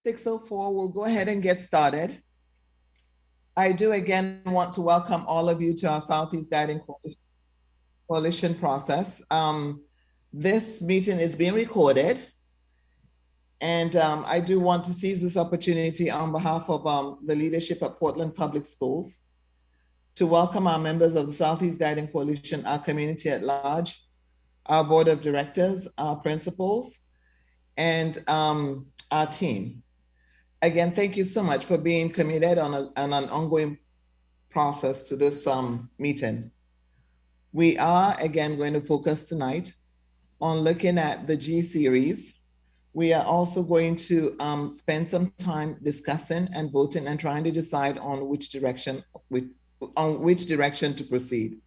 6:04, we'll go ahead and get started. I do again want to welcome all of you to our Southeast Guiding Coalition process. This meeting is being recorded, and I do want to seize this opportunity on behalf of the leadership at Portland Public Schools to welcome our members of the Southeast Guiding Coalition, our community at large, our board of directors, our principals, and our team. Again, thank you so much for being committed on an ongoing process to this meeting. We are, again, going to focus tonight on looking at the G series. We are also going to spend some time discussing and voting and trying to decide on which direction to proceed.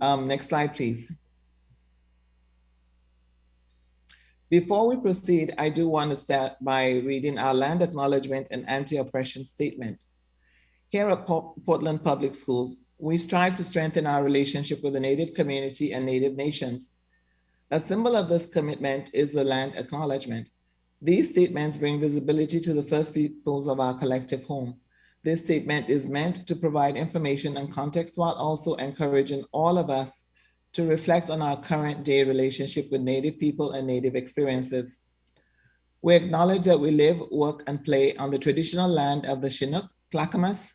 Next slide, please. Before we proceed, I do want to start by reading our land acknowledgement and anti-oppression statement. Here at Portland Public Schools, we strive to strengthen our relationship with the Native community and Native nations. A symbol of this commitment is the land acknowledgement. These statements bring visibility to the First Peoples of our collective home. This statement is meant to provide information and context while also encouraging all of us to reflect on our current day relationship with Native people and Native experiences. We acknowledge that we live, work, and play on the traditional land of the Chinook, Clackamas,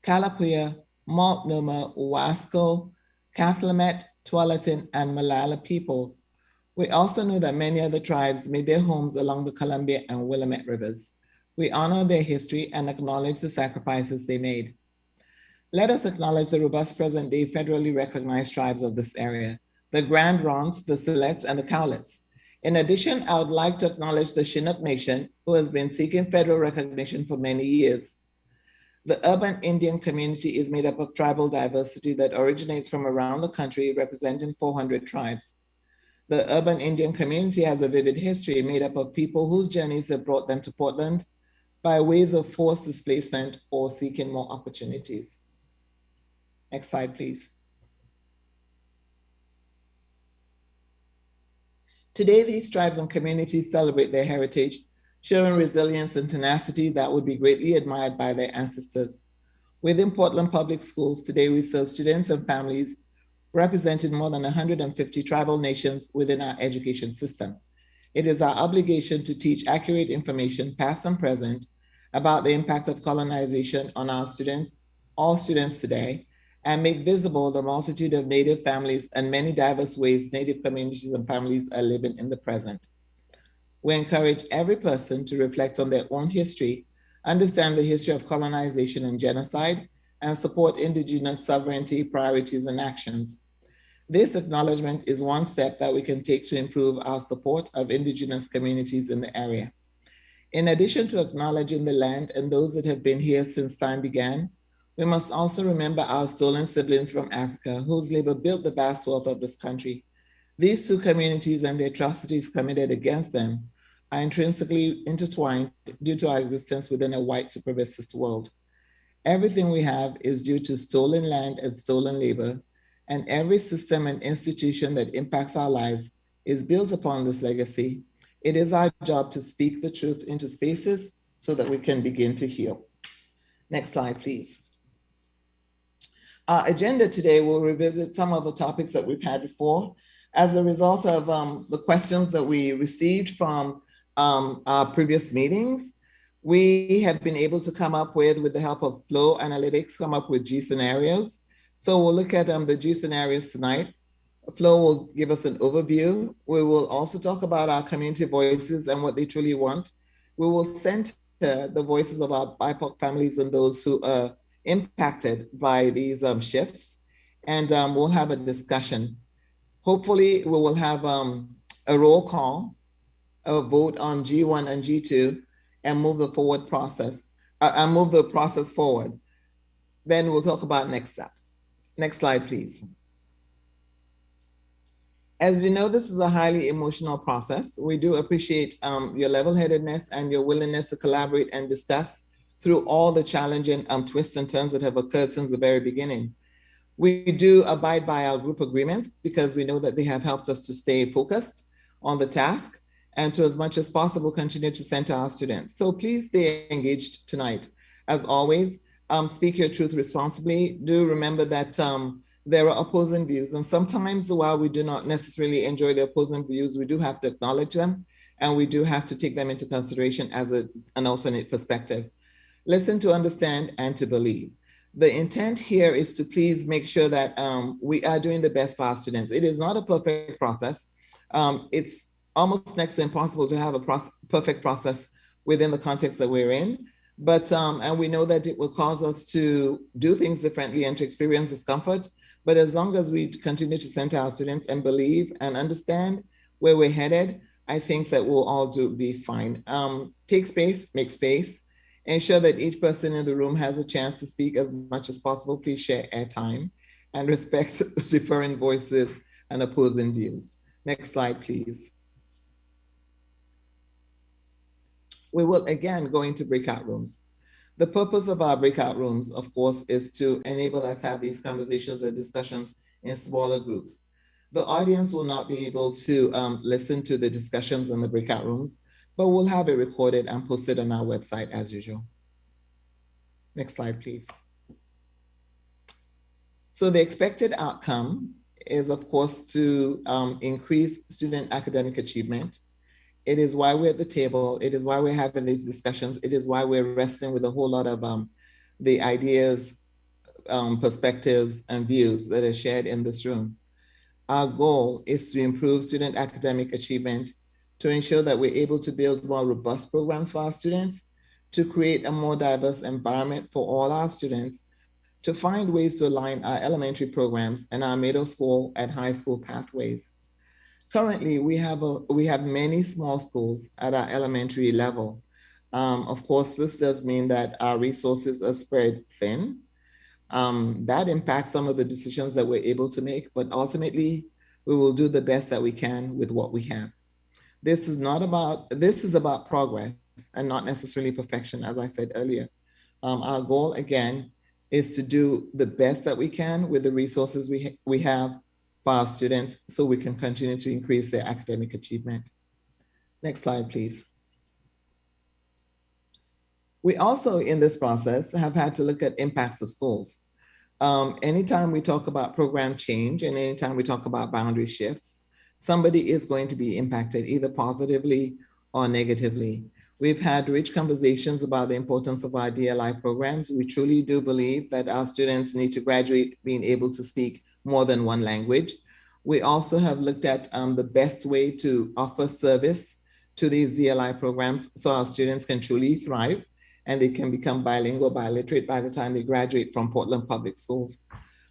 Kalapuya, Multnomah, Wasco, Cathlamet, Tualatin, and Malala peoples. We also know that many other tribes made their homes along the Columbia and Willamette rivers. We honor their history and acknowledge the sacrifices they made. Let us acknowledge the robust present-day federally recognized tribes of this area, the Grand Ronds, the Siletz, and the Cowlitz. In addition, I would like to acknowledge the Chinook Nation, who has been seeking federal recognition for many years. The urban Indian community is made up of tribal diversity that originates from around the country, representing 400 tribes. The urban Indian community has a vivid history made up of people whose journeys have brought them to Portland by ways of forced displacement or seeking more opportunities. Next slide, please. Today, these tribes and communities celebrate their heritage, showing resilience and tenacity that would be greatly admired by their ancestors. Within Portland Public Schools, today we serve students and families representing more than 150 tribal nations within our education system. It is our obligation to teach accurate information, past and present, about the impact of colonization on our students, all students today, and make visible the multitude of Native families and many diverse ways Native communities and families are living in the present. We encourage every person to reflect on their own history, understand the history of colonization and genocide, and support Indigenous sovereignty, priorities, and actions. This acknowledgement is one step that we can take to improve our support of Indigenous communities in the area. In addition to acknowledging the land and those that have been here since time began, we must also remember our stolen siblings from Africa, whose labor built the vast wealth of this country. These two communities and the atrocities committed against them are intrinsically intertwined due to our existence within a white supremacist world. Everything we have is due to stolen land and stolen labor, and every system and institution that impacts our lives is built upon this legacy. It is our job to speak the truth into spaces so that we can begin to heal. Next slide, please. Our agenda today will revisit some of the topics that we've had before as a result of the questions that we received from our previous meetings. We have been able to come up with the help of Flow Analytics, come up with G scenarios. So we'll look at the G scenarios tonight. Flo will give us an overview. We will also talk about our community voices and what they truly want. We will center the voices of our BIPOC families and those who are impacted by these shifts. And we'll have a discussion. Hopefully we will have a roll call, a vote on G1 and G2 and move the process forward. Then we'll talk about next steps. Next slide, please. As you know, this is a highly emotional process. We do appreciate your level-headedness and your willingness to collaborate and discuss through all the challenging twists and turns that have occurred since the very beginning. We do abide by our group agreements because we know that they have helped us to stay focused on the task and to as much as possible continue to center our students. So please stay engaged tonight. As always, speak your truth responsibly. Do remember that there are opposing views, and sometimes while we do not necessarily enjoy the opposing views, we do have to acknowledge them, and we do have to take them into consideration as an alternate perspective. Listen to understand and to believe. The intent here is to please make sure that we are doing the best for our students. It is not a perfect process. It's almost next to impossible to have a perfect process within the context that we're in. But, and we know that it will cause us to do things differently and to experience discomfort. But as long as we continue to center our students and believe and understand where we're headed, I think that we'll all be fine. Take space, make space. Ensure that each person in the room has a chance to speak as much as possible. Please share airtime and respect different voices and opposing views. Next slide, please. We will again go into breakout rooms. The purpose of our breakout rooms, of course, is to enable us to have these conversations and discussions in smaller groups. The audience will not be able to listen to the discussions in the breakout rooms, but we'll have it recorded and posted on our website as usual. Next slide, please. So the expected outcome is, of course, to increase student academic achievement. It is why we're at the table. It is why we're having these discussions. It is why we're wrestling with a whole lot of the ideas, perspectives, and views that are shared in this room. Our goal is to improve student academic achievement, to ensure that we're able to build more robust programs for our students, to create a more diverse environment for all our students, to find ways to align our elementary programs and our middle school and high school pathways. Currently, we have many small schools at our elementary level. Of course, this does mean that our resources are spread thin. That impacts some of the decisions that we're able to make, but ultimately, we will do the best that we can with what we have. This is about progress and not necessarily perfection, as I said earlier. Our goal, again, is to do the best that we can with the resources we have for our students so we can continue to increase their academic achievement. Next slide, please. We also, in this process, have had to look at impacts to schools. Anytime we talk about program change and anytime we talk about boundary shifts, somebody is going to be impacted either positively or negatively. We've had rich conversations about the importance of our DLI programs. We truly do believe that our students need to graduate being able to speak more than one language. We also have looked at the best way to offer service to these DLI programs so our students can truly thrive and they can become bilingual, biliterate by the time they graduate from Portland Public Schools.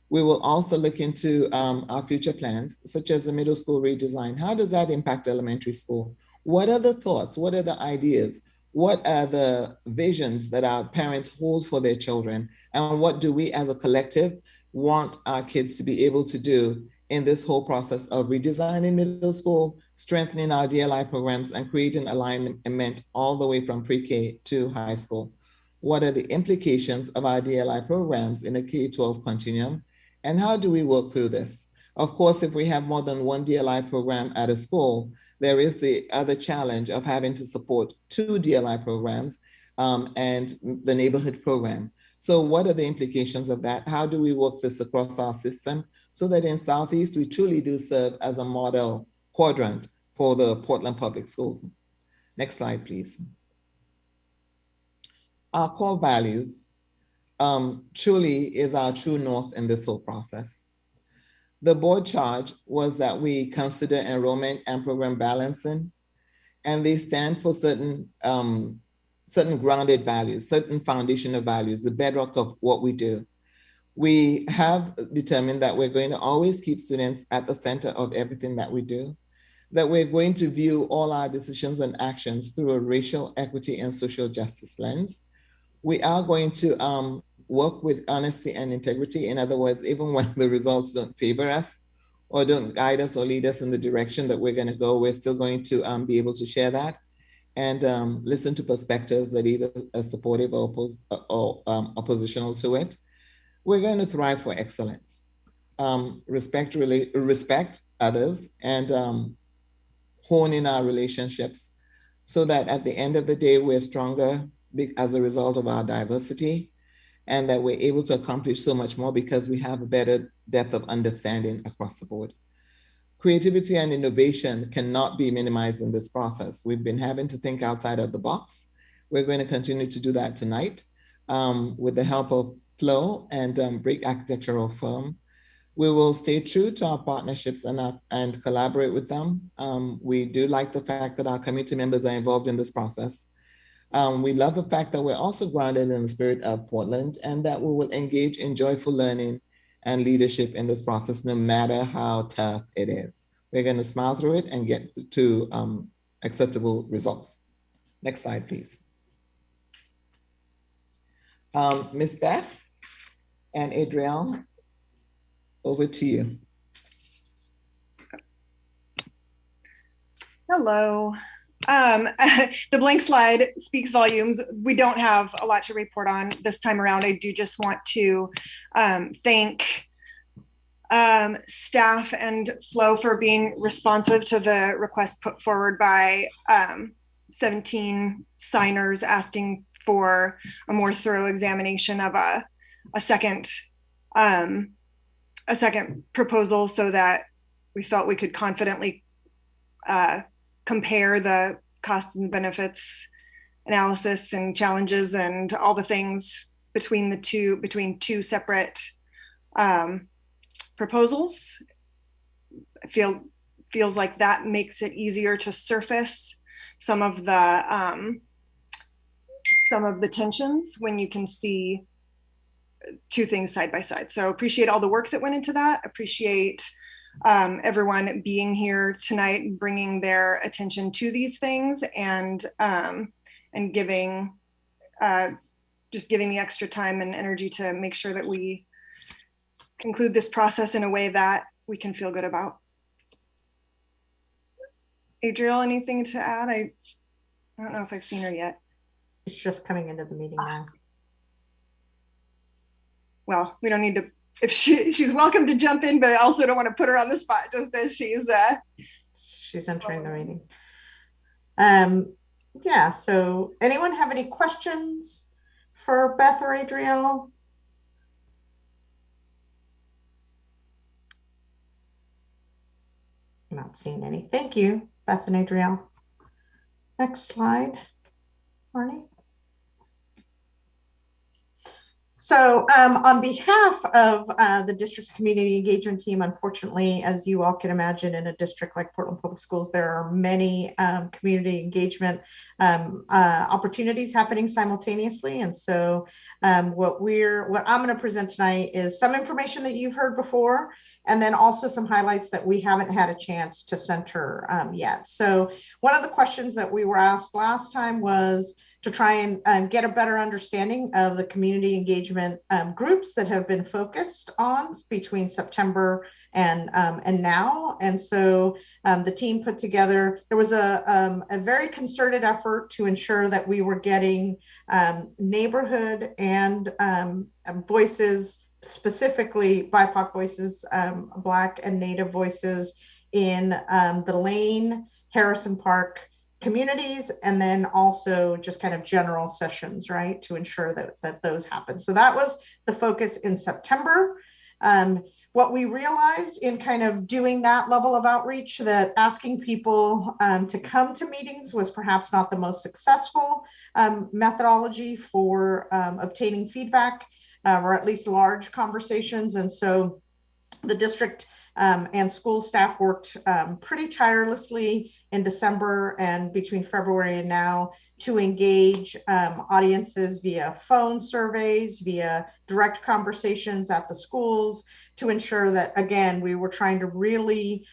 We will also look into our future plans, such as the middle school redesign. How does that impact elementary school? What are the thoughts? What are the ideas? What are the visions that our parents hold for their children? And what do we as a collective want our kids to be able to do in this whole process of redesigning middle school, strengthening our DLI programs, and creating alignment all the way from pre-K to high school? What are the implications of our DLI programs in a K-12 continuum? And how do we work through this? Of course, if we have more than one DLI program at a school, there is the other challenge of having to support two DLI programs and the neighborhood program. So what are the implications of that? How do we work this across our system so that in Southeast, we truly do serve as a model quadrant for the Portland Public Schools? Next slide, please. Our core values truly is our true north in this whole process. The board charge was that we consider enrollment and program balancing, and they stand for certain grounded values, certain foundational values, the bedrock of what we do. We have determined that we're going to always keep students at the center of everything that we do, that we're going to view all our decisions and actions through a racial equity and social justice lens. We are going to work with honesty and integrity. In other words, even when the results don't favor us or don't guide us or lead us in the direction that we're going to go, we're still going to be able to share that and listen to perspectives that either are supportive or oppositional to it. We're going to thrive for excellence, respect others, and hone in our relationships so that at the end of the day, we're stronger as a result of our diversity, and that we're able to accomplish so much more because we have a better depth of understanding across the board. Creativity and innovation cannot be minimized in this process. We've been having to think outside of the box. We're going to continue to do that tonight with the help of Flow and Brick Architectural Firm. We will stay true to our partnerships and collaborate with them. We do like the fact that our community members are involved in this process. We love the fact that we're also grounded in the spirit of Portland and that we will engage in joyful learning and leadership in this process, no matter how tough it is. We're going to smile through it and get to acceptable results. Next slide, please. Ms. Beth and Adrielle, over to you. Hello. The blank slide speaks volumes. We don't have a lot to report on this time around. I do just want to thank staff and Flow for being responsive to the request put forward by 17 signers asking for a more thorough examination of a second proposal, so that we felt we could confidently compare the costs and benefits analysis and challenges and all the things between two separate proposals. Feels like that makes it easier to surface some of the tensions when you can see two things side by side. So appreciate all the work that went into that. Appreciate everyone being here tonight, bringing their attention to these things, and giving the extra time and energy to make sure that we conclude this process in a way that we can feel good about. Adrielle, anything to add? I don't know if I've seen her yet. She's just coming into the meeting now. Well, we don't need to, if she's welcome to jump in, but I also don't want to put her on the spot just as she's entering the meeting. Yeah, so anyone have any questions for Beth or Adrielle? I'm not seeing any. Thank you, Beth and Adrielle. Next slide, Marnie. So on behalf of the district's community engagement team, unfortunately, as you all can imagine, in a district like Portland Public Schools, there are many community engagement opportunities happening simultaneously. And so what I'm going to present tonight is some information that you've heard before, and then also some highlights that we haven't had a chance to center yet. So one of the questions that we were asked last time was to try and get a better understanding of the community engagement groups that have been focused on between September and now. And so the team put together, there was a very concerted effort to ensure that we were getting neighborhood and voices, specifically BIPOC voices, Black and Native voices in the Lane, Harrison Park communities, and then also just kind of general sessions, right, to ensure that those happen. So that was the focus in September. What we realized in kind of doing that level of outreach, that asking people to come to meetings was perhaps not the most successful methodology for obtaining feedback, or at least large conversations. And so the district and school staff worked pretty tirelessly in December and between February and now to engage audiences via phone surveys, via direct conversations at the schools, to ensure that, again, we were trying to really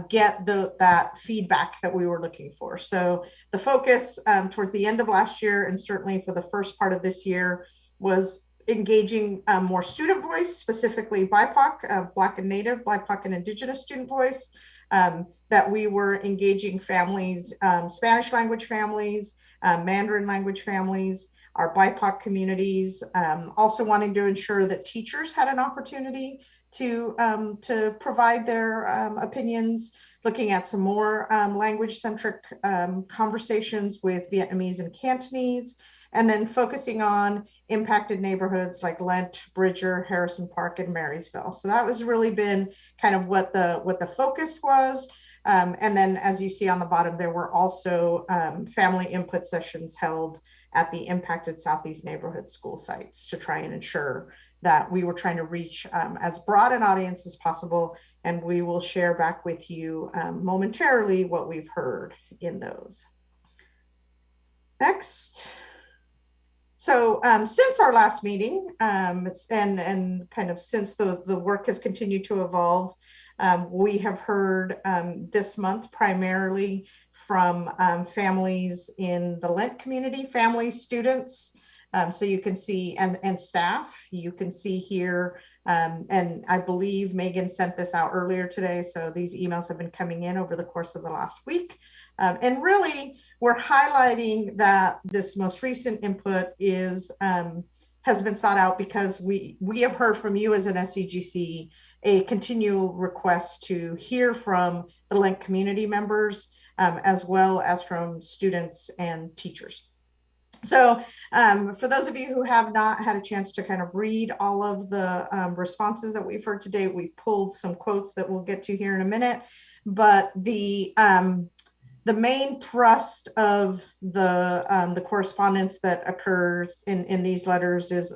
get that feedback that we were looking for. So the focus towards the end of last year, and certainly for the first part of this year, was engaging more student voice, specifically BIPOC, Black and Native, BIPOC and Indigenous student voice, that we were engaging families, Spanish language families, Mandarin language families, our BIPOC communities, also wanting to ensure that teachers had an opportunity to provide their opinions, looking at some more language-centric conversations with Vietnamese and Cantonese, and then focusing on impacted neighborhoods like Lent, Bridger, Harrison Park, and Marysville. So that was really been kind of what the focus was. And then as you see on the bottom, there were also family input sessions held at the impacted Southeast neighborhood school sites to try and ensure that we were trying to reach as broad an audience as possible. And we will share back with you momentarily what we've heard in those. Next. So since our last meeting, and kind of since the work has continued to evolve, we have heard this month primarily from families in the Lent community, families, students. So you can see, and staff, you can see here, and I believe Megan sent this out earlier today. So these emails have been coming in over the course of the last week. And really, we're highlighting that this most recent input is has been sought out because we have heard from you as an SCGC a continual request to hear from the Lent community members, as well as from students and teachers. So for those of you who have not had a chance to kind of read all of the responses that we've heard today, we've pulled some quotes that we'll get to here in a minute. But the main thrust of the correspondence that occurs in these letters is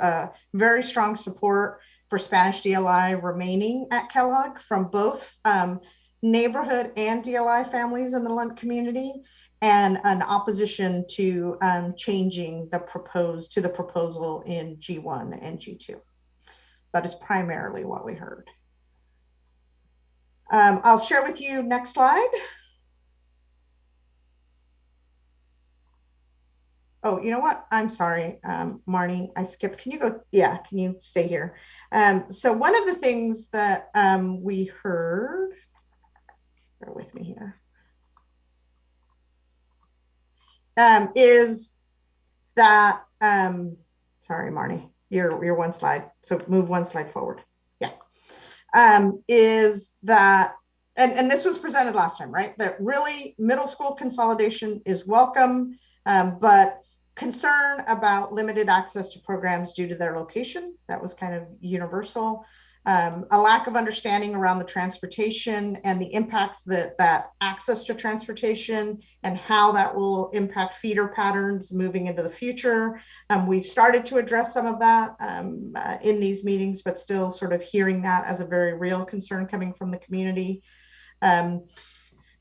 very strong support for Spanish DLI remaining at Kellogg from both neighborhood and DLI families in the Lent community, and an opposition to changing the proposal in G1 and G2. That is primarily what we heard. I'll share with you next slide. Oh, you know what? I'm sorry, Marnie, I skipped. Can you go? Yeah, can you stay here? So one of the things that we heard, bear with me here, is that, sorry, Marnie, you're one slide. So move one slide forward. Yeah. Is that, and this was presented last time, right? That really middle school consolidation is welcome, but concern about limited access to programs due to their location. That was kind of universal. A lack of understanding around the transportation and the impacts that access to transportation and how that will impact feeder patterns moving into the future. We've started to address some of that in these meetings, but still sort of hearing that as a very real concern coming from the community.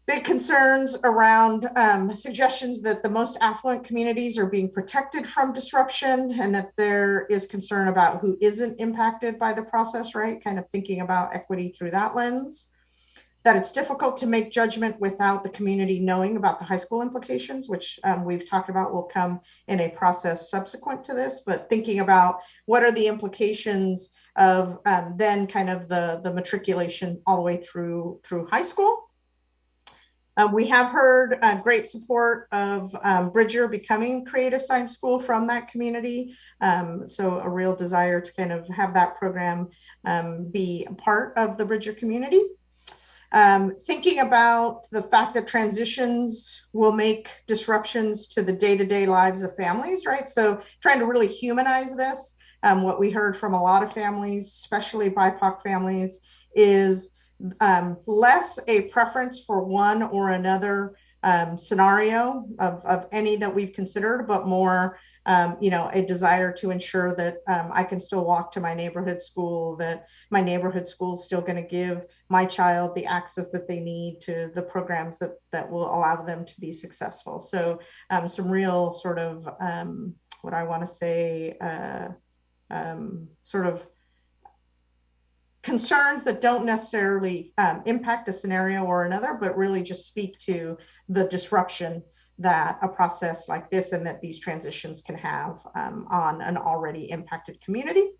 Big concerns around suggestions that the most affluent communities are being protected from disruption, and that there is concern about who isn't impacted by the process, right? Kind of thinking about equity through that lens. That it's difficult to make judgment without the community knowing about the high school implications, which we've talked about will come in a process subsequent to this, but thinking about what are the implications of then kind of the matriculation all the way through high school. We have heard great support of Bridger becoming creative science school from that community. So a real desire to kind of have that program be a part of the Bridger community. Thinking about the fact that transitions will make disruptions to the day-to-day lives of families, right? So trying to really humanize this. What we heard from a lot of families, especially BIPOC families, is less a preference for one or another scenario of any that we've considered, but more, a desire to ensure that I can still walk to my neighborhood school, that my neighborhood school is still going to give my child the access that they need to the programs that will allow them to be successful. So some real sort of, what I want to say, sort of concerns that don't necessarily impact a scenario or another, but really just speak to the disruption that a process like this and that these transitions can have on an already impacted community.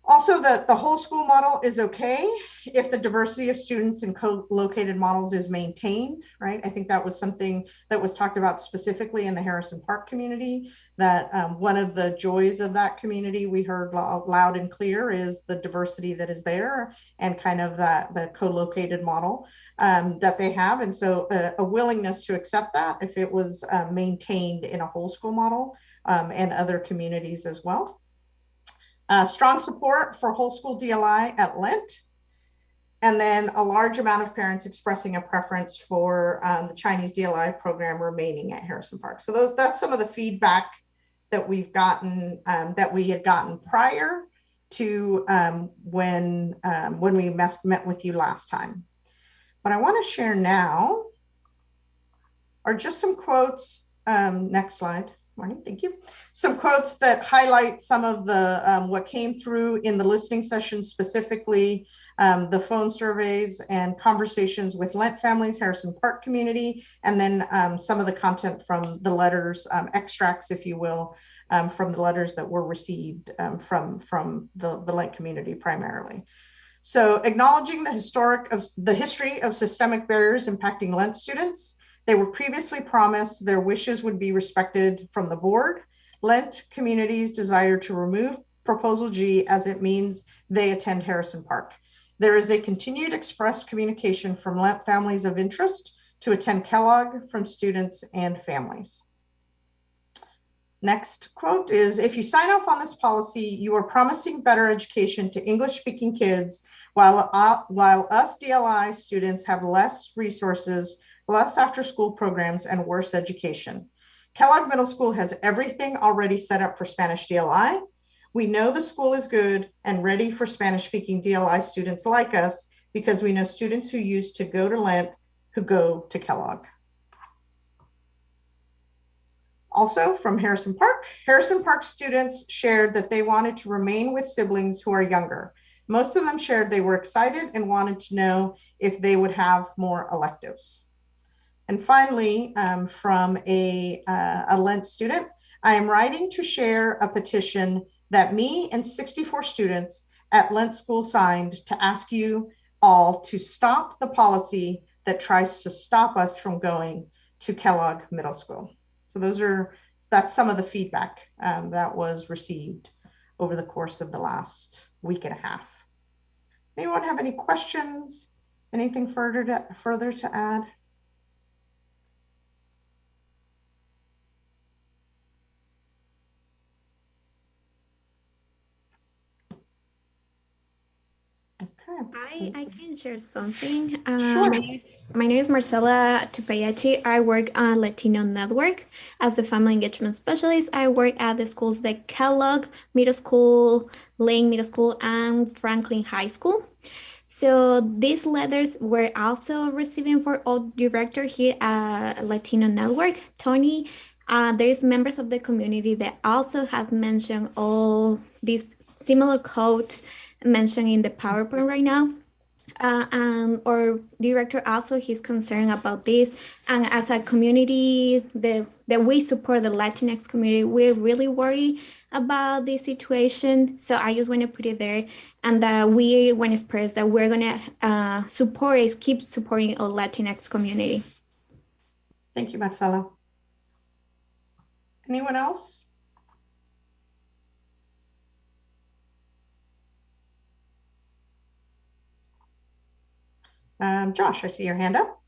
Also, the whole school model is okay if the diversity of students in co-located models is maintained, right? I think that was something that was talked about specifically in the Harrison Park community, that one of the joys of that community we heard loud and clear is the diversity that is there and kind of the co-located model that they have. And so a willingness to accept that if it was maintained in a whole school model and other communities as well. Strong support for whole school DLI at Lent, and then a large amount of parents expressing a preference for the Chinese DLI program remaining at Harrison Park. So that's some of the feedback that we've gotten, that we had gotten prior to when we met with you last time. What I want to share now are just some quotes. Next slide. Morning, thank you. Some quotes that highlight some of the what came through in the listening session, specifically the phone surveys and conversations with Lent families, Harrison Park community, and then some of the content from the letters, extracts, if you will, from the letters that were received from the Lent community primarily. So acknowledging the history of systemic barriers impacting Lent students. They were previously promised their wishes would be respected from the board. Lent communities desire to remove Proposal G as it means they attend Harrison Park. There is a continued expressed communication from Lent families of interest to attend Kellogg from students and families. Next quote is, if you sign off on this policy, you are promising better education to English-speaking kids while us DLI students have less resources, less after-school programs, and worse education. Kellogg Middle School has everything already set up for Spanish DLI. We know the school is good and ready for Spanish-speaking DLI students like us because we know students who used to go to Lent who go to Kellogg. Also from Harrison Park students shared that they wanted to remain with siblings who are younger. Most of them shared they were excited and wanted to know if they would have more electives. And finally, from a Lent student, I am writing to share a petition that me and 64 students at Lent School signed to ask you all to stop the policy that tries to stop us from going to Kellogg Middle School. So that's some of the feedback that was received over the course of the last week and a half. Anyone have any questions? Anything further to add? I can share something. Sure. My name is Marcela Tupayachi. I work on Latino Network as the family engagement specialist. I work at the schools like Kellogg Middle School, Lane Middle School, and Franklin High School. So these letters were also receiving for all director here at Latino Network, Tony. There's members of the community that also have mentioned all these similar codes mentioned in the PowerPoint right now. And our director also, he's concerned about this. And as a community that we support the Latinx community, we're really worried about this situation. So I just want to put it there. And that we want to express that we're going to keep supporting our Latinx community. Thank you, Marcela. Anyone else? Josh, I see your hand up.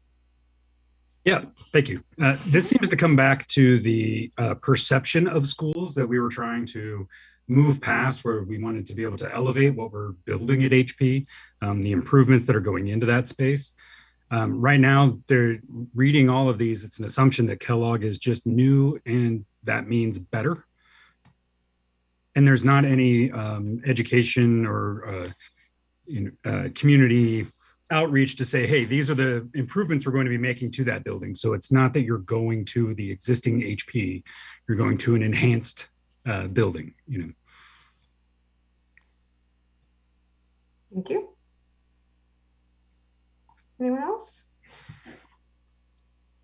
Yeah, thank you. This seems to come back to the perception of schools that we were trying to move past, where we wanted to be able to elevate what we're building at HP, the improvements that are going into that space. Right now, they're reading all of these. It's an assumption that Kellogg is just new and that means better. And there's not any education or community outreach to say, hey, these are the improvements we're going to be making to that building. So it's not that you're going to the existing HP, you're going to an enhanced building, Thank you. Anyone else?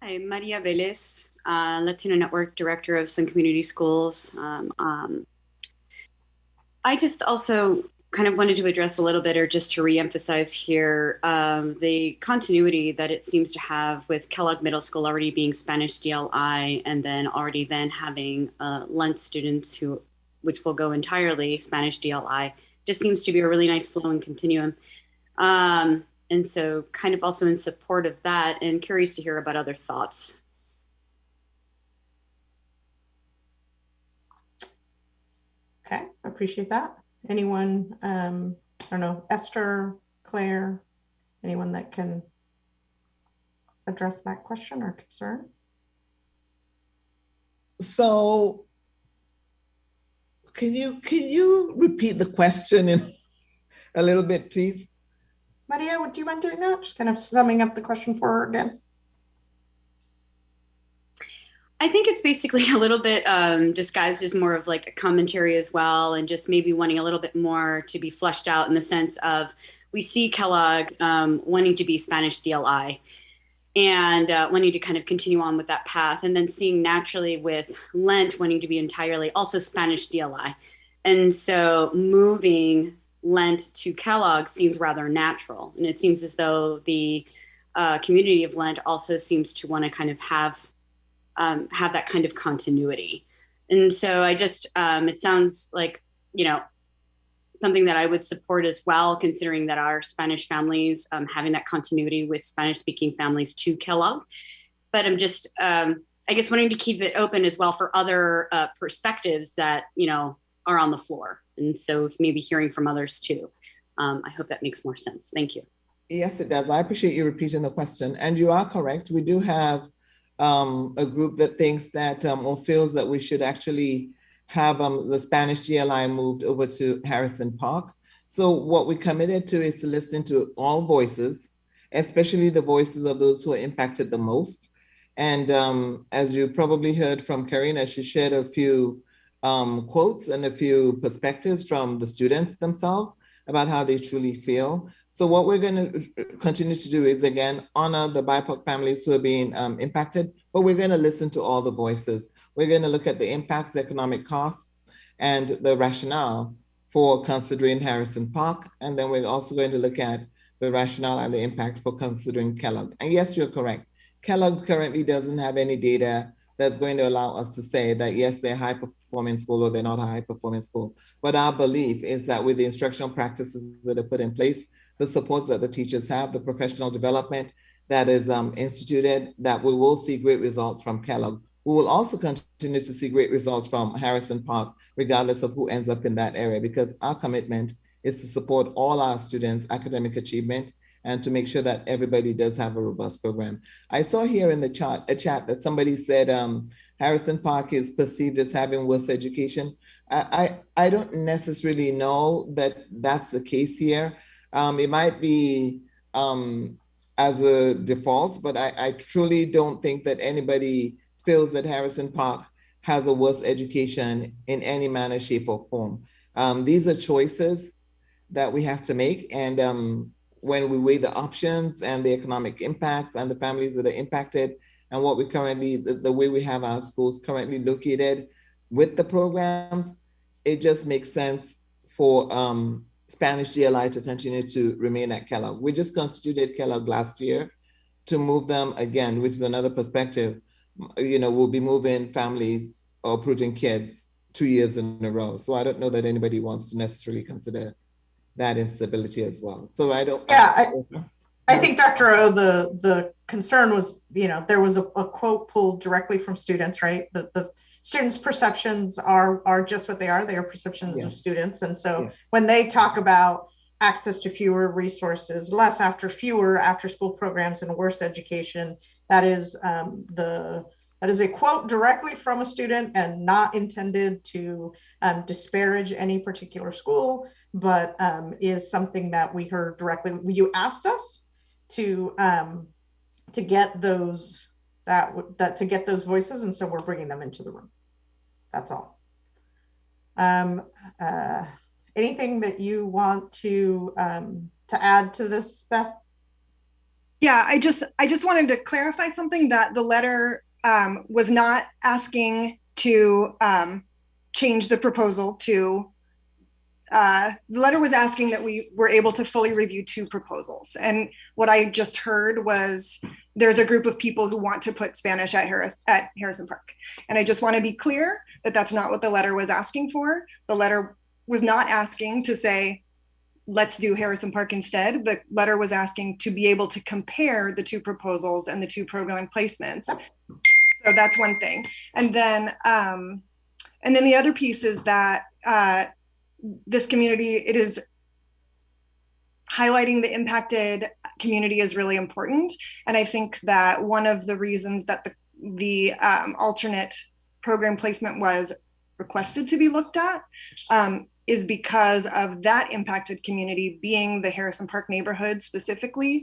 Hi, Maria Velez, Latino Network Director of Sun Community Schools. I just also kind of wanted to address a little bit, or just to reemphasize here, the continuity that it seems to have with Kellogg Middle School already being Spanish DLI, and then already then having Lent students which will go entirely Spanish DLI, just seems to be a really nice flow and continuum. And so kind of also in support of that, and curious to hear about other thoughts. Okay, appreciate that. Anyone, I don't know, Esther, Claire, anyone that can address that question or concern? So can you repeat the question in a little bit, please? Maria, would you mind doing that? Just kind of summing up the question for her again. I think it's basically a little bit disguised as more of like a commentary as well, and just maybe wanting a little bit more to be fleshed out in the sense of, we see Kellogg wanting to be Spanish DLI and wanting to kind of continue on with that path, and then seeing naturally with Lent wanting to be entirely also Spanish DLI. And so moving Lent to Kellogg seems rather natural. And it seems as though the community of Lent also seems to want to kind of have that kind of continuity. And so I just, it sounds like, you know, something that I would support as well, considering that our Spanish families having that continuity with Spanish speaking families to Kellogg. But I'm just, I guess, wanting to keep it open as well for other perspectives that, you know, are on the floor. And so maybe hearing from others too. I hope that makes more sense. Thank you. Yes, it does. I appreciate you repeating the question. And you are correct. We do have a group that thinks that or feels that we should actually have the Spanish GLI moved over to Harrison Park. So what we committed to is to listen to all voices, especially the voices of those who are impacted the most. And as you probably heard from Karina, she shared a few quotes and a few perspectives from the students themselves about how they truly feel. So what we're going to continue to do is, again, honor the BIPOC families who are being impacted, but we're going to listen to all the voices. We're going to look at the impacts, economic costs, and the rationale for considering Harrison Park. And then we're also going to look at the rationale and the impact for considering Kellogg. And yes, you're correct. Kellogg currently doesn't have any data that's going to allow us to say that, yes, they're a high-performing school or they're not a high-performing school. But our belief is that with the instructional practices that are put in place, the supports that the teachers have, the professional development that is instituted, that we will see great results from Kellogg. We will also continue to see great results from Harrison Park, regardless of who ends up in that area, because our commitment is to support all our students' academic achievement and to make sure that everybody does have a robust program. I saw here in the chat that somebody said Harrison Park is perceived as having worse education. I don't necessarily know that that's the case here. It might be as a default, but I truly don't think that anybody feels that Harrison Park has a worse education in any manner, shape, or form. These are choices that we have to make. And when we weigh the options and the economic impacts and the families that are impacted, and what we currently, the way we have our schools currently located with the programs, it just makes sense for Spanish GLI to continue to remain at Kellogg. We just constituted Kellogg last year to move them again, which is another perspective. You know, we'll be moving families or uprooting kids 2 years in a row. So I don't know that anybody wants to necessarily consider that instability as well. So I don't. Yeah, I think, Dr. O, the concern was, you know, there was a quote pulled directly from students, right? The students' perceptions are just what they are. They are perceptions of students. And so when they talk about access to fewer resources, less fewer after school programs and worse education, that is a quote directly from a student and not intended to disparage any particular school, but is something that we heard directly. You asked us to get those to get those voices, and so we're bringing them into the room. That's all. Anything that you want to add to this, Beth? Yeah, I just wanted to clarify something, that the letter was not asking to change the proposal to the letter was asking that we were able to fully review 2 proposals. And what I just heard was there's a group of people who want to put Spanish at Harrison Park. And I just want to be clear that that's not what the letter was asking for. The letter was not asking to say, let's do Harrison Park instead. The letter was asking to be able to compare the 2 proposals and the 2 program placements. So that's one thing. And then the other piece is that this community, it is highlighting the impacted community is really important. And I think that one of the reasons that the alternate program placement was requested to be looked at is because of that impacted community being the Harrison Park neighborhood specifically,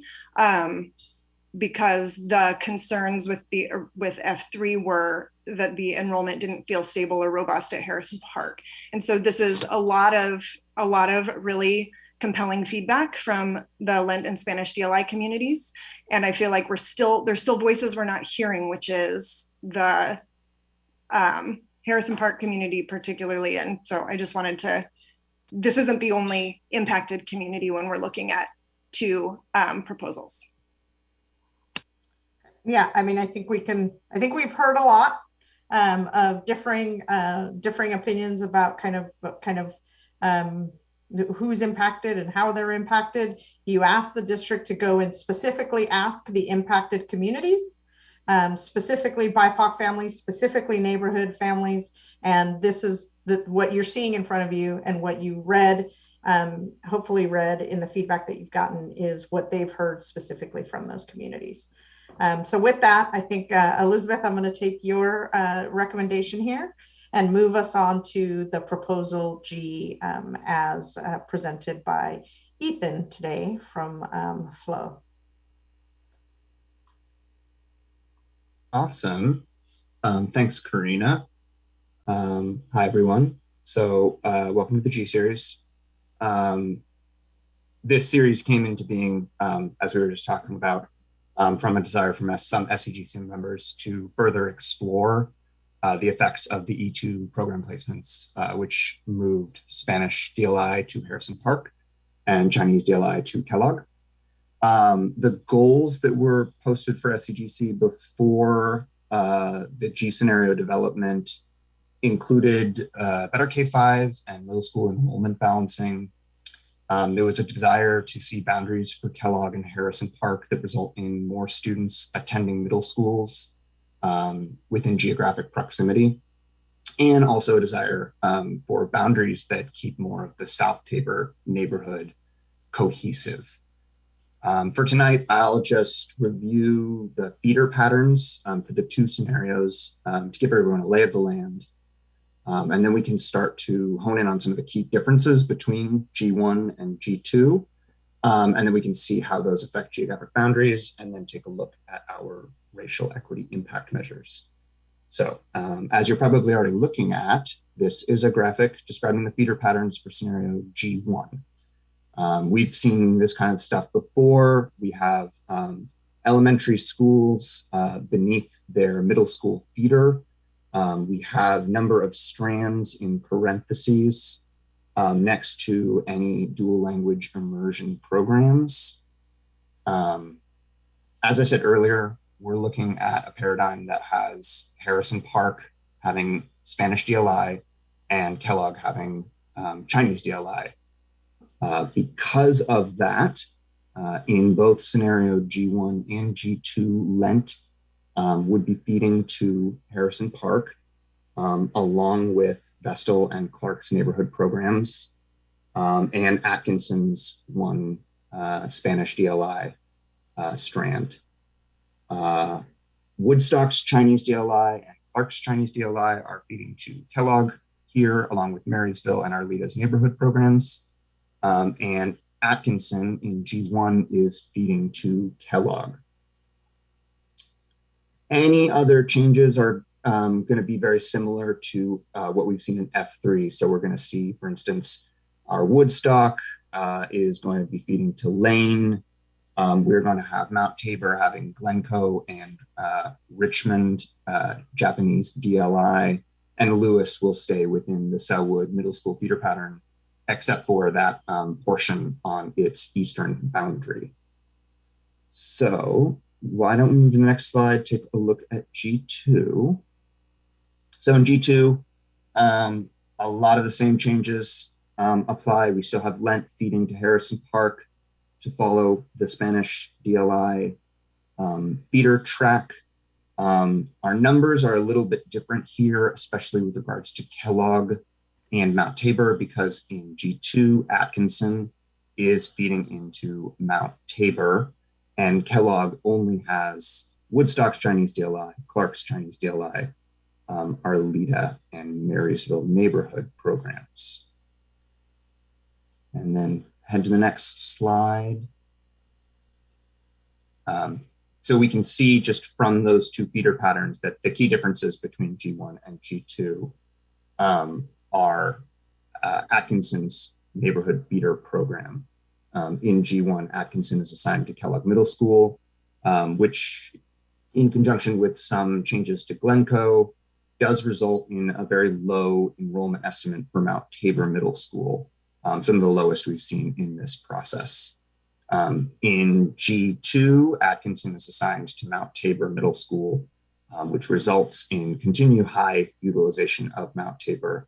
because the concerns with F3 were that the enrollment didn't feel stable or robust at Harrison Park. And so this is a lot of really compelling feedback from the Lent and Spanish DLI communities. And I feel like there's still voices we're not hearing, which is the Harrison Park community particularly. And so I just wanted to, this isn't the only impacted community when we're looking at 2 proposals. Yeah, I mean, I think we've heard a lot of differing opinions about kind of who's impacted and how they're impacted. You asked the district to go and specifically ask the impacted communities, specifically BIPOC families, specifically neighborhood families. And this is what you're seeing in front of you, and what you read, hopefully read in the feedback that you've gotten, is what they've heard specifically from those communities. So with that, I think, Elizabeth, I'm going to take your recommendation here and move us on to the proposal G as presented by Ethan today from Flow. Awesome. Thanks, Karina. Hi, everyone. So welcome to the G series. This series came into being, as we were just talking about, from a desire from some SCGC members to further explore the effects of the E2 program placements, which moved Spanish DLI to Harrison Park and Chinese DLI to Kellogg. The goals that were posted for SCGC before the G scenario development included better K-5 and middle school enrollment balancing. There was a desire to see boundaries for Kellogg and Harrison Park that result in more students attending middle schools within geographic proximity, and also a desire for boundaries that keep more of the South Tabor neighborhood cohesive. For tonight, I'll just review the feeder patterns for the 2 scenarios to give everyone a lay of the land. And then we can start to hone in on some of the key differences between G1 and G2. And then we can see how those affect geographic boundaries, and then take a look at our racial equity impact measures. So as you're probably already looking at, this is a graphic describing the feeder patterns for scenario G1. We've seen this kind of stuff before. We have elementary schools beneath their middle school feeder. We have number of strands in parentheses next to any dual language immersion programs. As I said earlier, we're looking at a paradigm that has Harrison Park having Spanish DLI and Kellogg having Chinese DLI. Because of that, in both scenario G1 and G2, Lent would be feeding to Harrison Park, along with Vestal and Clark's neighborhood programs, and Atkinson's one Spanish DLI strand. Woodstock's Chinese DLI and Clark's Chinese DLI are feeding to Kellogg here, along with Marysville and Arleta's neighborhood programs. And Atkinson in G1 is feeding to Kellogg. Any other changes are going to be very similar to what we've seen in F3. So we're going to see, for instance, our Woodstock is going to be feeding to Lane. We're going to have Mount Tabor having Glencoe and Richmond Japanese DLI, and Lewis will stay within the Selwood middle school feeder pattern except for that portion on its eastern boundary. So why don't we move to the next slide, take a look at G2. So in G2, a lot of the same changes apply. We still have Lent feeding to Harrison Park to follow the Spanish DLI feeder track. Our numbers are a little bit different here, especially with regards to Kellogg and Mount Tabor, because in G2, Atkinson is feeding into Mount Tabor, and Kellogg only has Woodstock's Chinese DLI, Clark's Chinese DLI, Arleta, and Marysville neighborhood programs. And then head to the next slide. So we can see just from those two feeder patterns that the key differences between G1 and G2 are Atkinson's neighborhood feeder program. In G1, Atkinson is assigned to Kellogg Middle School, which in conjunction with some changes to Glencoe does result in a very low enrollment estimate for Mount Tabor Middle School, some of the lowest we've seen in this process. In G2, Atkinson is assigned to Mount Tabor Middle School, which results in continued high utilization of Mount Tabor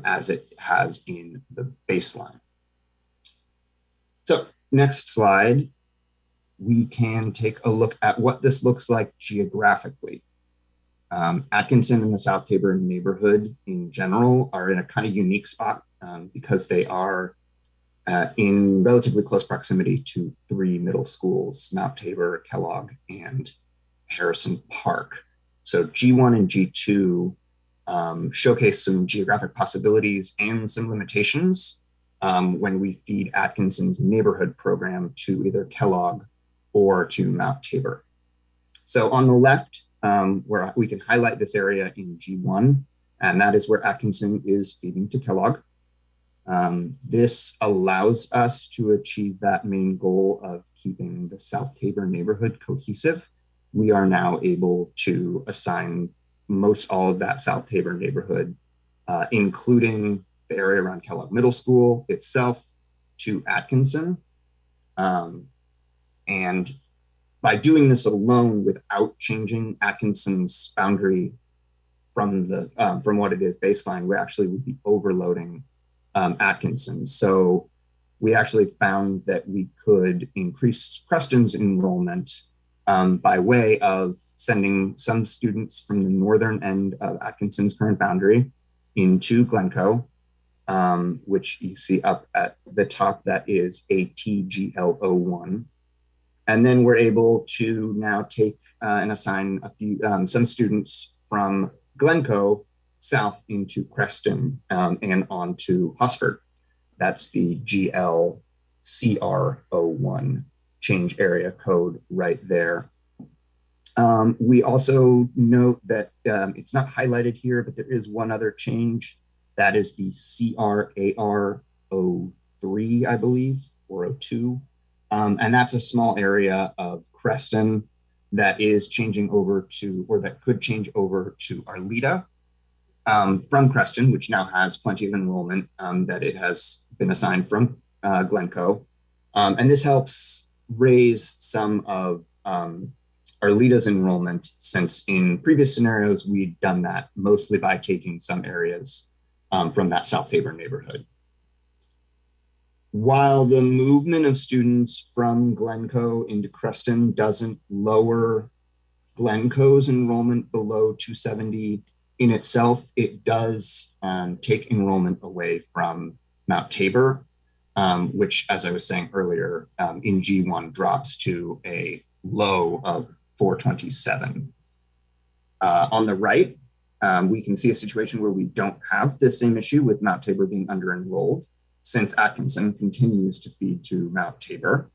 as it has in the baseline. So next slide, we can take a look at what this looks like geographically. Atkinson and the South Tabor neighborhood in general are in a kind of unique spot because they are in relatively close proximity to three middle schools, Mount Tabor, Kellogg, and Harrison Park. So G1 and G2 showcase some geographic possibilities and some limitations when we feed Atkinson's neighborhood program to either Kellogg or to Mount Tabor. So on the left, where we can highlight this area in G1, and that is where Atkinson is feeding to Kellogg. This allows us to achieve that main goal of keeping the South Tabor neighborhood cohesive. We are now able to assign most all of that South Tabor neighborhood, including the area around Kellogg Middle School itself, to Atkinson. And by doing this alone without changing Atkinson's boundary from what it is baseline, we actually would be overloading Atkinson. So we actually found that we could increase Creston's enrollment by way of sending some students from the northern end of Atkinson's current boundary into Glencoe, which you see up at the top, that is ATGL01. And then we're able to now take and assign some students from Glencoe south into Creston and on to Hosford. That's the GLCR01 change area code right there. We also note that it's not highlighted here, but there is one other change. That is the CRAR03, I believe, or 02. And that's a small area of Creston that is changing over to, or that could change over to Arleta from Creston, which now has plenty of enrollment that it has been assigned from Glencoe. And this helps raise some of Arleta's enrollment, since in previous scenarios, we'd done that mostly by taking some areas from that South Tabor neighborhood. While the movement of students from Glencoe into Creston doesn't lower Glencoe's enrollment below 270 in itself, it does take enrollment away from Mount Tabor, which, as I was saying earlier, in G1 drops to a low of 427. On the right, we can see a situation where we don't have the same issue with Mount Tabor being under-enrolled, since Atkinson continues to feed to Mount Tabor.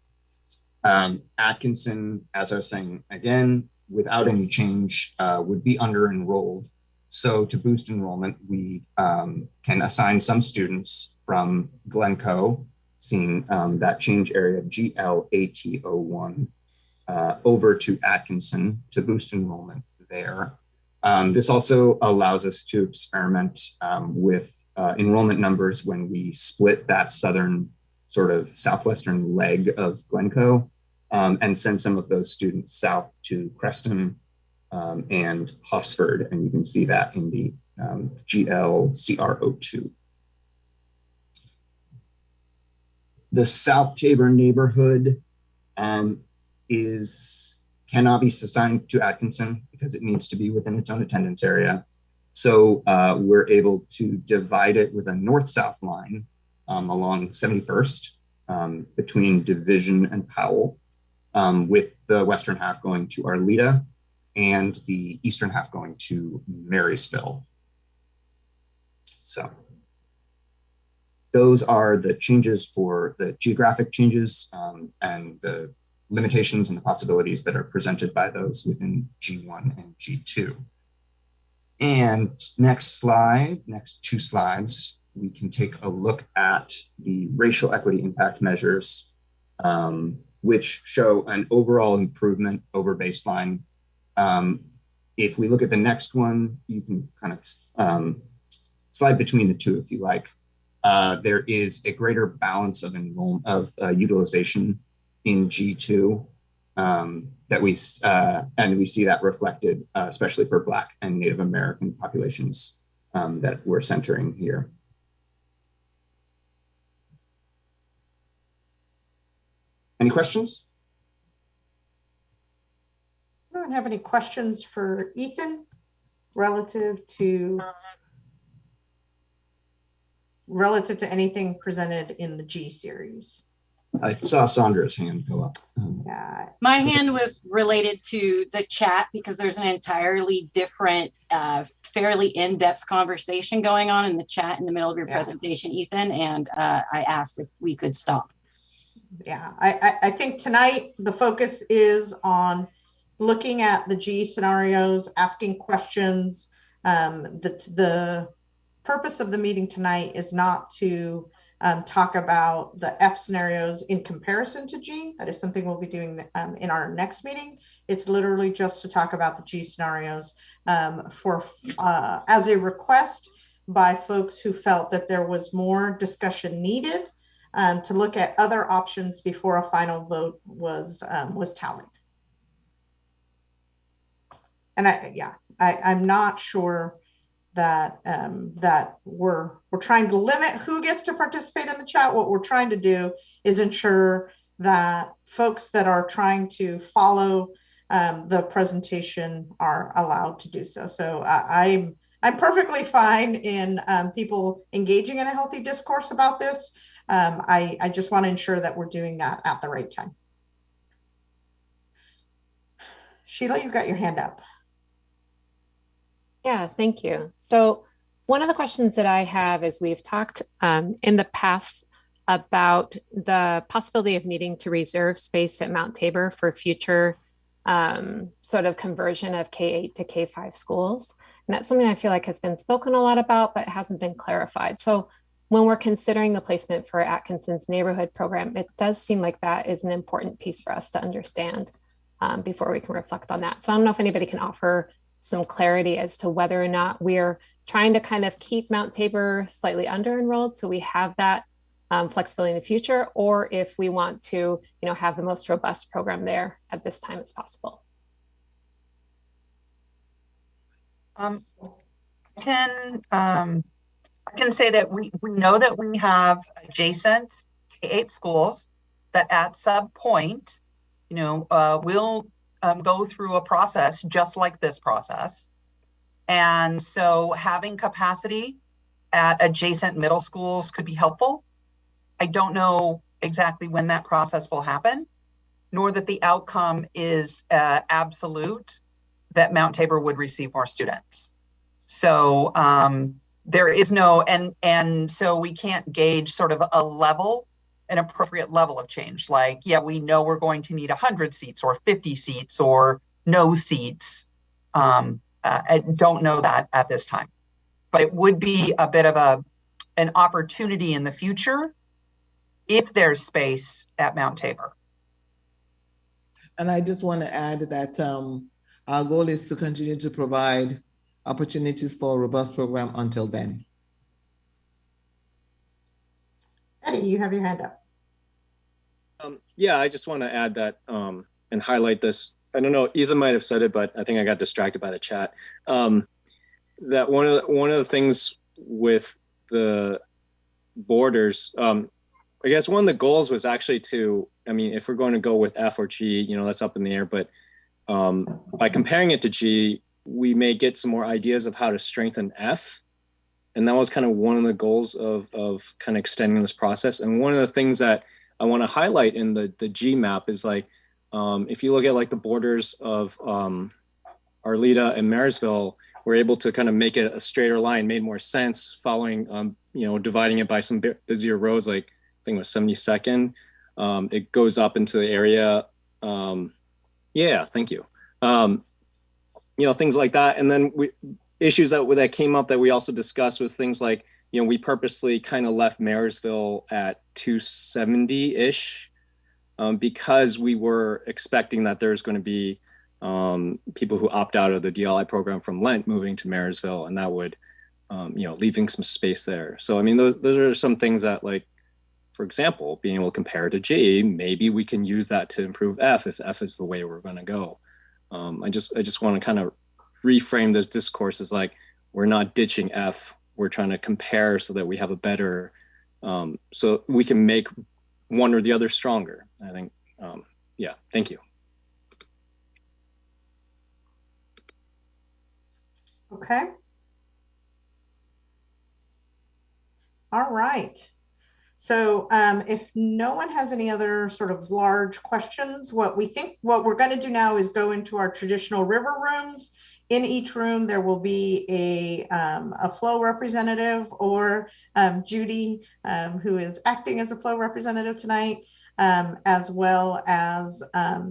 Atkinson, as I was saying again, without any change, would be under-enrolled. So to boost enrollment, we can assign some students from Glencoe, seeing that change area GLAT01, over to Atkinson to boost enrollment there. This also allows us to experiment with enrollment numbers when we split that southern sort of southwestern leg of Glencoe and send some of those students south to Creston and Hosford. And you can see that in the GLCR02. The South Tabor neighborhood cannot be assigned to Atkinson because it needs to be within its own attendance area. So we're able to divide it with a north-south line along 71st between Division and Powell, with the western half going to Arleta and the eastern half going to Marysville. So those are the changes for the geographic changes and the limitations and the possibilities that are presented by those within G1 and G2. And next slide, next two slides, we can take a look at the racial equity impact measures, which show an overall improvement over baseline. If we look at the next one, you can kind of slide between the two if you like. There is a greater balance of utilization in G2 that we see that reflected, especially for Black and Native American populations that we're centering here. Any questions? I don't have any questions for Ethan relative to anything presented in the G series. I saw Sandra's hand go up. Yeah. My hand was related to the chat because there's an entirely different, fairly in-depth conversation going on in the chat in the middle of your presentation, Ethan, and I asked if we could stop. Yeah, I think tonight the focus is on looking at the G scenarios, asking questions. The purpose of the meeting tonight is not to talk about the F scenarios in comparison to G. That is something we'll be doing in our next meeting. It's literally just to talk about the G scenarios as a request by folks who felt that there was more discussion needed to look at other options before a final vote was tallied. And I'm not sure that that we're trying to limit who gets to participate in the chat. What we're trying to do is ensure that folks that are trying to follow the presentation are allowed to do so. So I'm perfectly fine in people engaging in a healthy discourse about this. I just want to ensure that we're doing that at the right time. Sheila, you've got your hand up. Yeah, thank you. So one of the questions that I have is we've talked in the past about the possibility of needing to reserve space at Mount Tabor for future sort of conversion of K-8 to K-5 schools. And that's something I feel like has been spoken a lot about, but hasn't been clarified. So when we're considering the placement for Atkinson's neighborhood program, it does seem like that is an important piece for us to understand before we can reflect on that. So I don't know if anybody can offer some clarity as to whether or not we're trying to kind of keep Mount Tabor slightly under enrolled so we have that flexibility in the future, or if we want to, have the most robust program there at this time as possible. I can say that we know that we have adjacent K-8 schools that at some point, will go through a process just like this process. And so having capacity at adjacent middle schools could be helpful. I don't know exactly when that process will happen, nor that the outcome is absolute that Mount Tabor would receive more students. So there is no, and so we can't gauge sort of an appropriate level of change. Like, yeah, we know we're going to need 100 seats or 50 seats or no seats. I don't know that at this time, but it would be a bit of an opportunity in the future if there's space at Mount Tabor. And I just want to add that our goal is to continue to provide opportunities for a robust program until then. Eddie, you have your hand up. Yeah, I just want to add that and highlight this. I don't know, Ethan might have said it, but I think I got distracted by the chat. That one of the things with the borders, I guess one of the goals was actually to, I mean, if we're going to go with F or G, you know, that's up in the air, but by comparing it to G, we may get some more ideas of how to strengthen F. And that was kind of one of the goals of kind of extending this process. And one of the things that I want to highlight in the G map is like, if you look at like the borders of Arleta and Marysville, we're able to kind of make it a straighter line, made more sense following, you know, dividing it by some busier roads, like I think it was 72nd. It goes up into the area. Yeah, thank you. You know, things like that. And then issues that came up that we also discussed was things like, you know, we purposely kind of left Marysville at 270-ish because we were expecting that there's going to be people who opt out of the DLI program from Lent moving to Marysville, and that would, you know, leaving some space there. So, I mean, those are some things that, like, for example, being able to compare to G, maybe we can use that to improve F if F is the way we're going to go. I just want to kind of reframe this discourse as like, we're not ditching F, we're trying to compare so that we have a better, so we can make one or the other stronger. I think, yeah, thank you. Okay. All right. So if no one has any other sort of large questions, what we're going to do now is go into our traditional river rooms. In each room, there will be a flow representative, or Judy, who is acting as a flow representative tonight, as well as us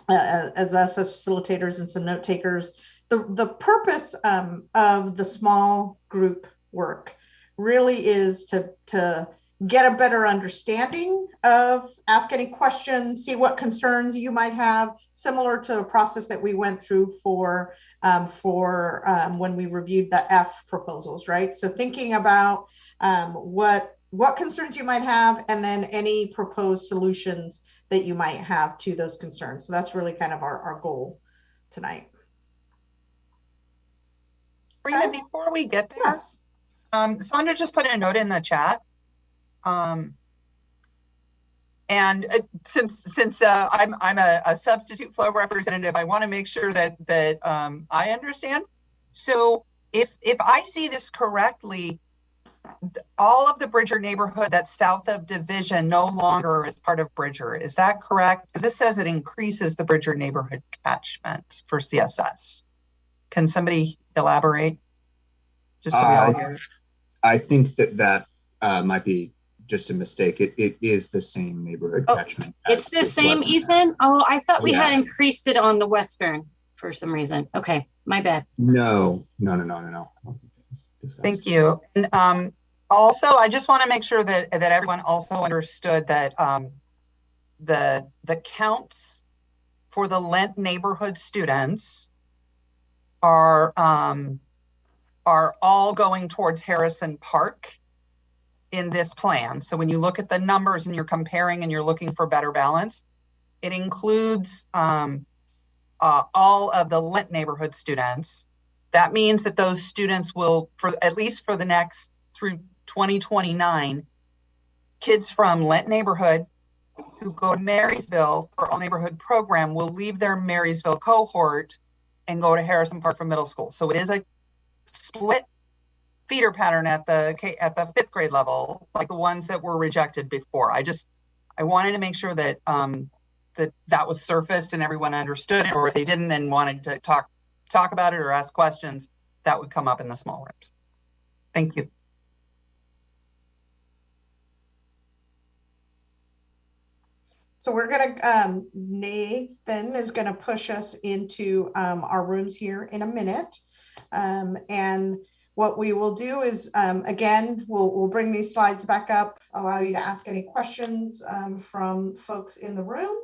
as facilitators and some note takers. The purpose of the small group work really is to get a better understanding of, ask any questions, see what concerns you might have, similar to a process that we went through for when we reviewed the F proposals, right? So thinking about what concerns you might have, and then any proposed solutions that you might have to those concerns. So that's really kind of our goal tonight. Rena, before we get there, yes. Sandra just put a note in the chat. And since I'm a substitute flow representative, I want to make sure that I understand. So if I see this correctly, all of the Bridger neighborhood that's south of Division no longer is part of Bridger. Is that correct? Because this says it increases the Bridger neighborhood catchment for CSS. Can somebody elaborate? Just so we all hear it. I think that might be just a mistake. It is the same neighborhood catchment. It's the same, Ethan? Oh, I thought we had increased it on the western for some reason. Okay, my bad. No. Thank you. And also, I just want to make sure that everyone also understood that the counts for the Lent neighborhood students are all going towards Harrison Park in this plan. So when you look at the numbers and you're comparing and you're looking for better balance, it includes all of the Lent neighborhood students. That means that those students will, for at least for the next through 2029, kids from Lent neighborhood who go to Marysville for all neighborhood program will leave their Marysville cohort and go to Harrison Park for middle school. So it is a split feeder pattern at the 5th grade level, like the ones that were rejected before. I wanted to make sure that that was surfaced and everyone understood it, or if they didn't and wanted to talk about it or ask questions, that would come up in the small rooms. Thank you. So we're gonna, Nathan is gonna push us into our rooms here in a minute. And what we will do is, again, we'll bring these slides back up, allow you to ask any questions from folks in the room,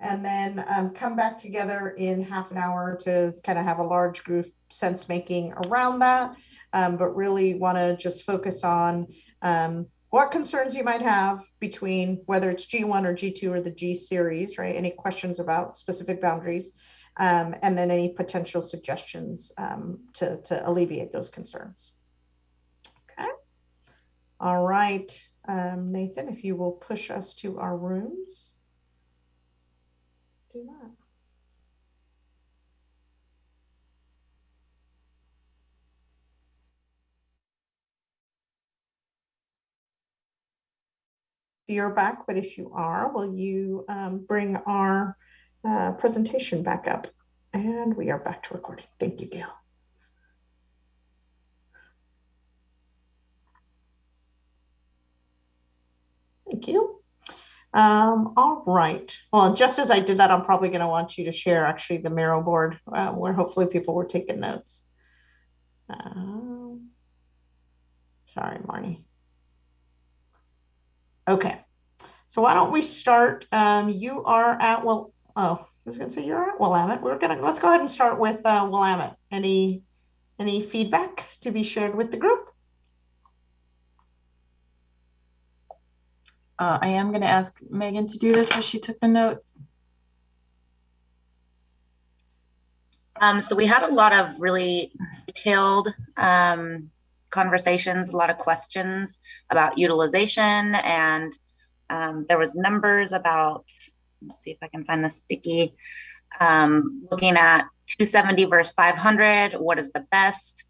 and then come back together in half an hour to kind of have a large group sense making around that. But really want to just focus on what concerns you might have between whether it's G1 or G2 or the G series, right? Any questions about specific boundaries, and then any potential suggestions to alleviate those concerns. Okay. All right, Nathan, if you will push us to our rooms. Do that. You're back, but if you are, will you bring our presentation back up? And we are back to recording. Thank you, Gail. Thank you. All right. Well, just as I did that, I'm probably going to want you to share actually the Miro board where hopefully people were taking notes. Sorry, Marnie. Okay. So why don't we start? You are at, well, oh, I was going to say you're at Willamette. Let's go ahead and start with Willamette. Any feedback to be shared with the group? I am going to ask Megan to do this as she took the notes. So we had a lot of really detailed conversations, a lot of questions about utilization, and there was numbers about, let's see if I can find the sticky, looking at 270 versus 500, what is the best,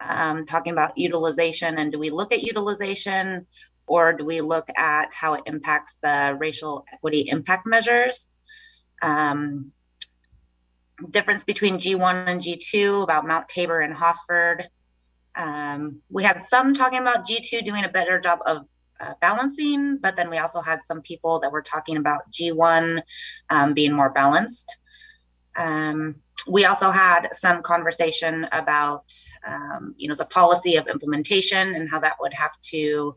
talking about utilization, and do we look at utilization or do we look at how it impacts the racial equity impact measures? Difference between G1 and G2 about Mount Tabor and Hosford. We had some talking about G2 doing a better job of balancing, but then we also had some people that were talking about G1 being more balanced. We also had some conversation about, the policy of implementation and how that would have to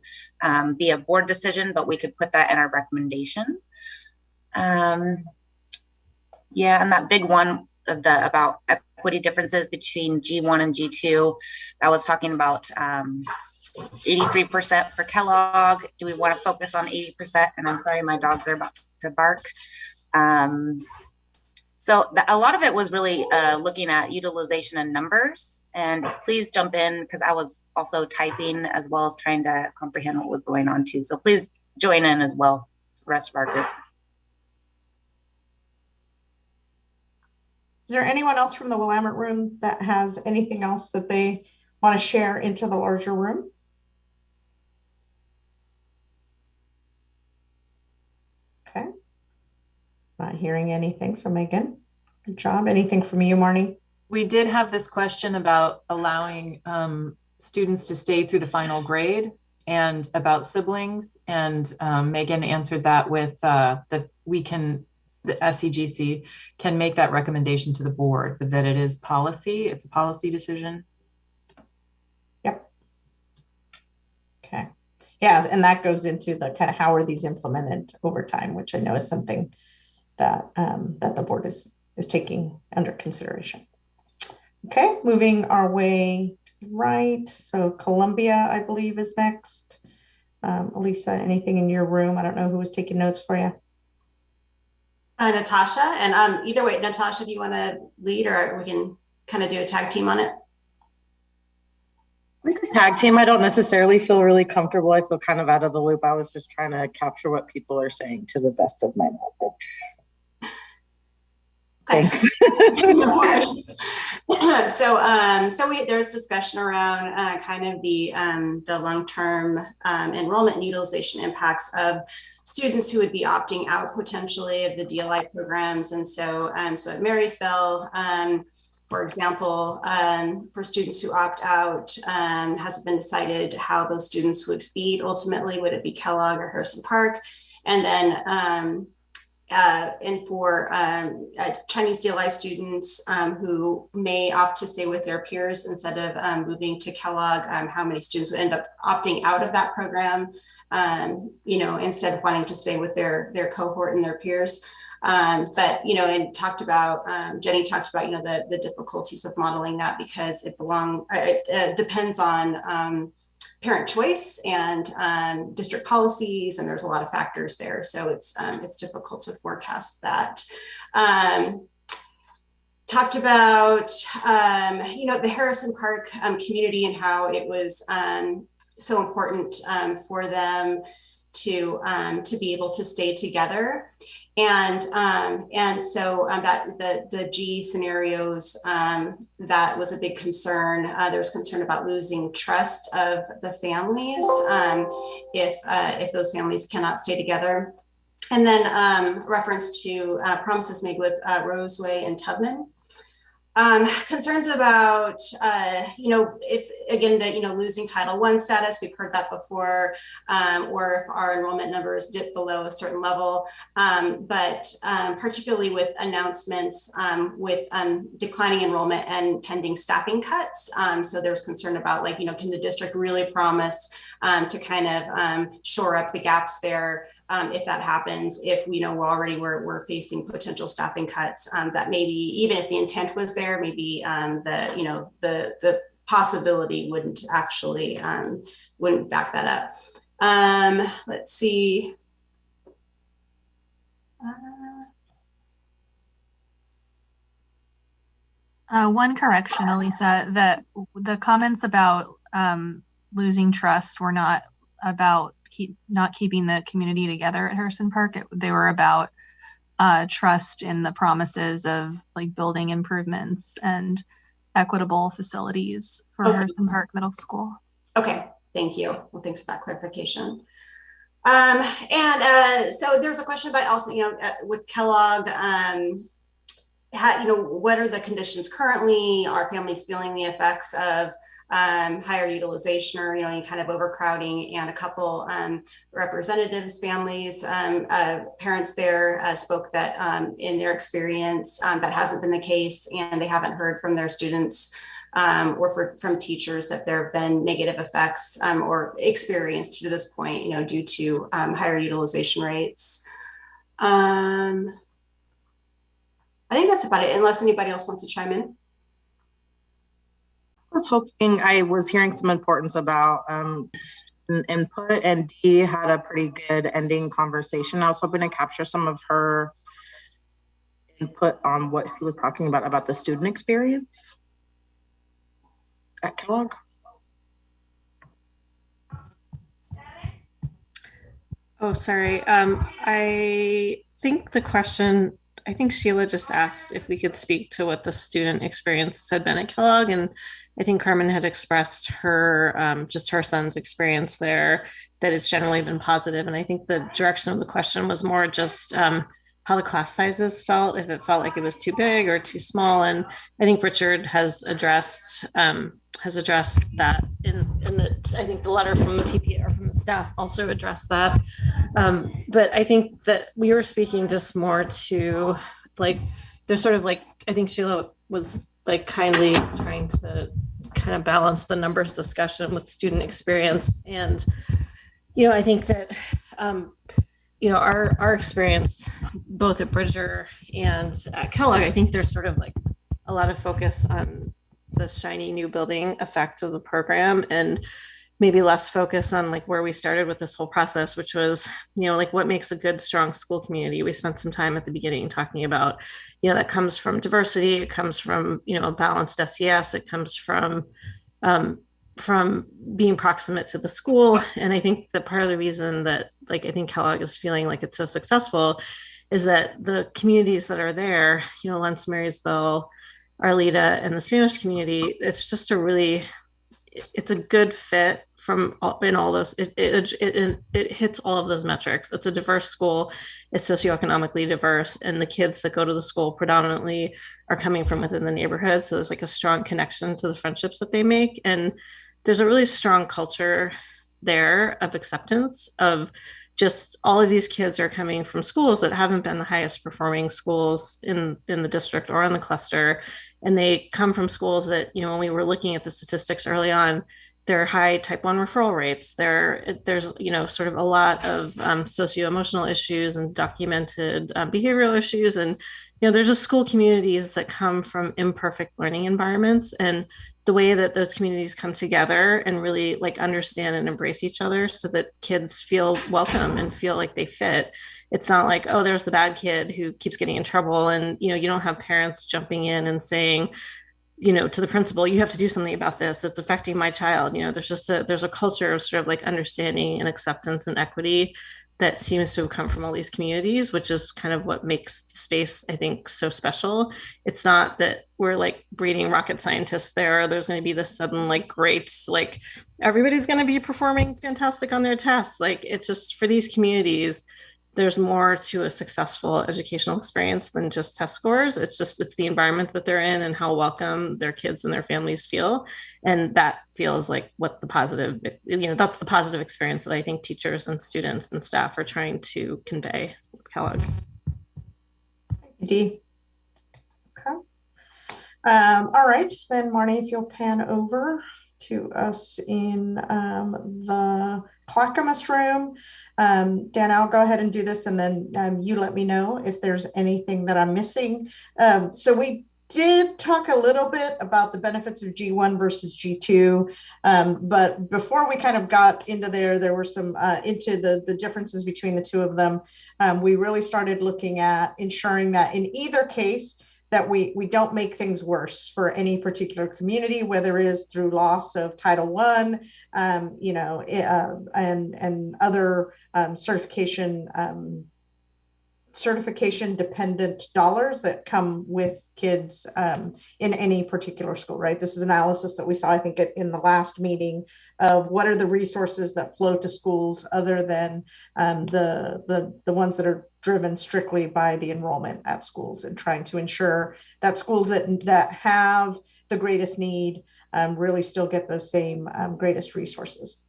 be a board decision, but we could put that in our recommendation. Yeah, and that big one, about equity differences between G1 and G2, that was talking about 83% for Kellogg. Do we want to focus on 80%? And I'm sorry, my dogs are about to bark. So a lot of it was really looking at utilization and numbers. And please jump in because I was also typing as well as trying to comprehend what was going on too. So please join in as well, the rest of our group. Is there anyone else from the Willamette room that has anything else that they want to share into the larger room? Okay. Not hearing anything. So Megan, good job. Anything from you, Marnie? We did have this question about allowing students to stay through the final grade and about siblings. And Megan answered that with that the SCGC can make that recommendation to the board, but that it is policy. It's a policy decision. Yep. Okay. Yeah, and that goes into the kind of how are these implemented over time, which I know is something that that the board is taking under consideration. Okay, moving our way right. So Columbia, I believe, is next. Elisa, anything in your room? I don't know who was taking notes for you. Natasha, and either way, Natasha, do you want to lead or we can kind of do a tag team on it? We could tag team. I don't necessarily feel really comfortable. I feel kind of out of the loop. I was just trying to capture what people are saying to the best of my knowledge. Thanks. No worries. So there's discussion around kind of the long-term enrollment and utilization impacts of students who would be opting out potentially of the DLI programs. And so at Marysville, for example, for students who opt out, hasn't been decided how those students would feed ultimately. Would it be Kellogg or Harrison Park? And then and for Chinese DLI students who may opt to stay with their peers instead of moving to Kellogg, how many students would end up opting out of that program, instead of wanting to stay with their cohort and their peers. And talked about, Jenny talked about, the difficulties of modeling that because it depends on parent choice and district policies, and there's a lot of factors there. So it's difficult to forecast that. Talked about, the Harrison Park community and how it was so important for them to be able to stay together. And so that the G scenarios, that was a big concern. There was concern about losing trust of the families if those families cannot stay together. And then reference to promises made with Roseway and Tubman. Concerns about, if again, that, losing Title I status, we've heard that before, or if our enrollment numbers dip below a certain level, but particularly with announcements with declining enrollment and pending staffing cuts. So there's concern about can the district really promise to kind of shore up the gaps there? If that happens, if we're facing potential staffing cuts, that maybe even if the intent was there, maybe the possibility wouldn't actually wouldn't back that up. Let's see. One correction, Elisa, that the comments about losing trust were not about not keeping the community together at Harrison Park. They were about trust in the promises of building improvements and equitable facilities for Harrison Park Middle School. Okay, thank you. Well, thanks for that clarification. So there's a question about also, with Kellogg, what are the conditions currently? Are families feeling the effects of higher utilization or, any kind of overcrowding? And a couple representatives, families, parents there spoke that in their experience, that hasn't been the case, and they haven't heard from their students or from teachers that there have been negative effects or experienced to this point, due to higher utilization rates. I think that's about it, unless anybody else wants to chime in. I was hearing some importance about input, and Dee had a pretty good ending conversation. I was hoping to capture some of her input on what she was talking about the student experience at Kellogg. Oh, sorry. I think Sheila just asked if we could speak to what the student experience had been at Kellogg, and I think Carmen had expressed her just her son's experience there, that it's generally been positive. And I think the direction of the question was more just how the class sizes felt, if it felt like it was too big or too small. And I think Richard has addressed that I think the letter from the PPA or from the staff also addressed that. But I think that we were speaking just more to there's sort of I think Sheila was kindly trying to kind of balance the numbers discussion with student experience. And, I think that, our experience both at Bridger and at Kellogg, I think there's sort of a lot of focus on the shiny new building effect of the program, and maybe less focus on where we started with this whole process, which was, what makes a good, strong school community. We spent some time at the beginning talking about, that comes from diversity. It comes from, a balanced SES. It comes from being proximate to the school. And I think that part of the reason that I think Kellogg is feeling like it's so successful is that the communities that are there, Lents, Marysville, Arleta, and the Spanish community, it's just it's a good fit in all those. It hits all of those metrics. It's a diverse school. It's socioeconomically diverse, and the kids that go to the school predominantly are coming from within the neighborhood. So there's a strong connection to the friendships that they make, and there's a really strong culture there of acceptance of just all of these kids are coming from schools that haven't been the highest performing schools in the district or in the cluster. And they come from schools that, when we were looking at the statistics early on, there are high type 1 referral rates. There's, sort of a lot of socio-emotional issues and documented behavioral issues. And, there's just school communities that come from imperfect learning environments. And the way that those communities come together and really like understand and embrace each other so that kids feel welcome and feel like they fit. It's not like, oh, there's the bad kid who keeps getting in trouble. And, you know, you don't have parents jumping in and saying, you know, to the principal, you have to do something about this. It's affecting my child. You know, there's a culture of sort of like understanding and acceptance and equity that seems to have come from all these communities, which is kind of what makes the space, I think, so special. It's not that we're like breeding rocket scientists there. There's going to be this sudden like great, like everybody's going to be performing fantastic on their tests. Like it's just for these communities, there's more to a successful educational experience than just test scores. It's the environment that they're in and how welcome their kids and their families feel. And that feels like what the positive, you know, that's the positive experience that I think teachers and students and staff are trying to convey with Kellogg. Dee. Okay. All right, then Marnie, if you'll pan over to us in the Clackamas room. Dan, I'll go ahead and do this, and then you let me know if there's anything that I'm missing. So we did talk a little bit about the benefits of G1 versus G2, but before we kind of got into there were some into the differences between the two of them. We really started looking at ensuring that in either case, that we don't make things worse for any particular community, whether it is through loss of Title I, you know, and other certification dependent dollars that come with kids in any particular school, right? This is analysis that we saw, I think, in the last meeting of what are the resources that flow to schools other than the ones that are driven strictly by the enrollment at schools, and trying to ensure that schools that have the greatest need really still get those same greatest resources.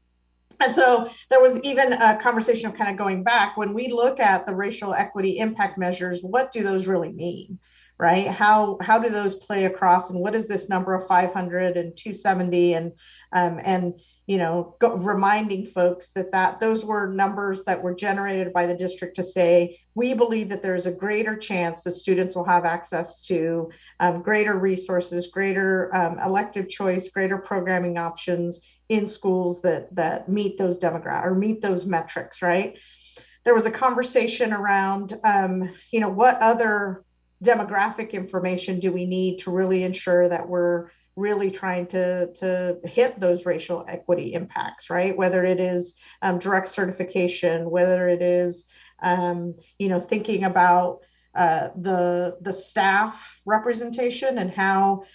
And so there was even a conversation of kind of going back, when we look at the racial equity impact measures, what do those really mean, right? How do those play across, and what is this number of 500 and 270 and you know, reminding folks that those were numbers that were generated by the district to say, we believe that there's a greater chance that students will have access to greater resources, greater elective choice, greater programming options in schools that meet those demographics or meet those metrics, right? There was a conversation around, you know, what other demographic information do we need to really ensure that we're really trying to hit those racial equity impacts, right? Whether it is direct certification, whether it is, you know, thinking about the staff representation and how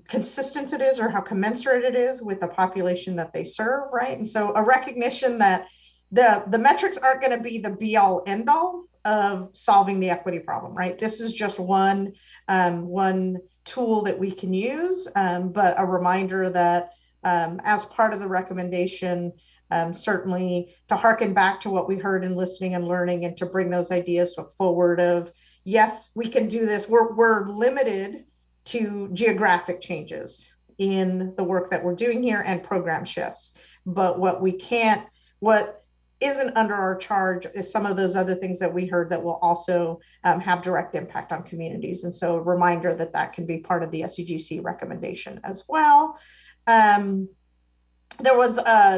consistent it is, or how commensurate it is with the population that they serve, right? And so a recognition that the metrics aren't going to be the be all end all of solving the equity problem, right? This is just one tool that we can use, but a reminder that as part of the recommendation, certainly to harken back to what we heard in listening and learning, and to bring those ideas forward of, yes, we can do this. We're limited to geographic changes in the work that we're doing here and program shifts. But what isn't under our charge is some of those other things that we heard that will also have direct impact on communities. And so a reminder that can be part of the SUGC recommendation as well. There was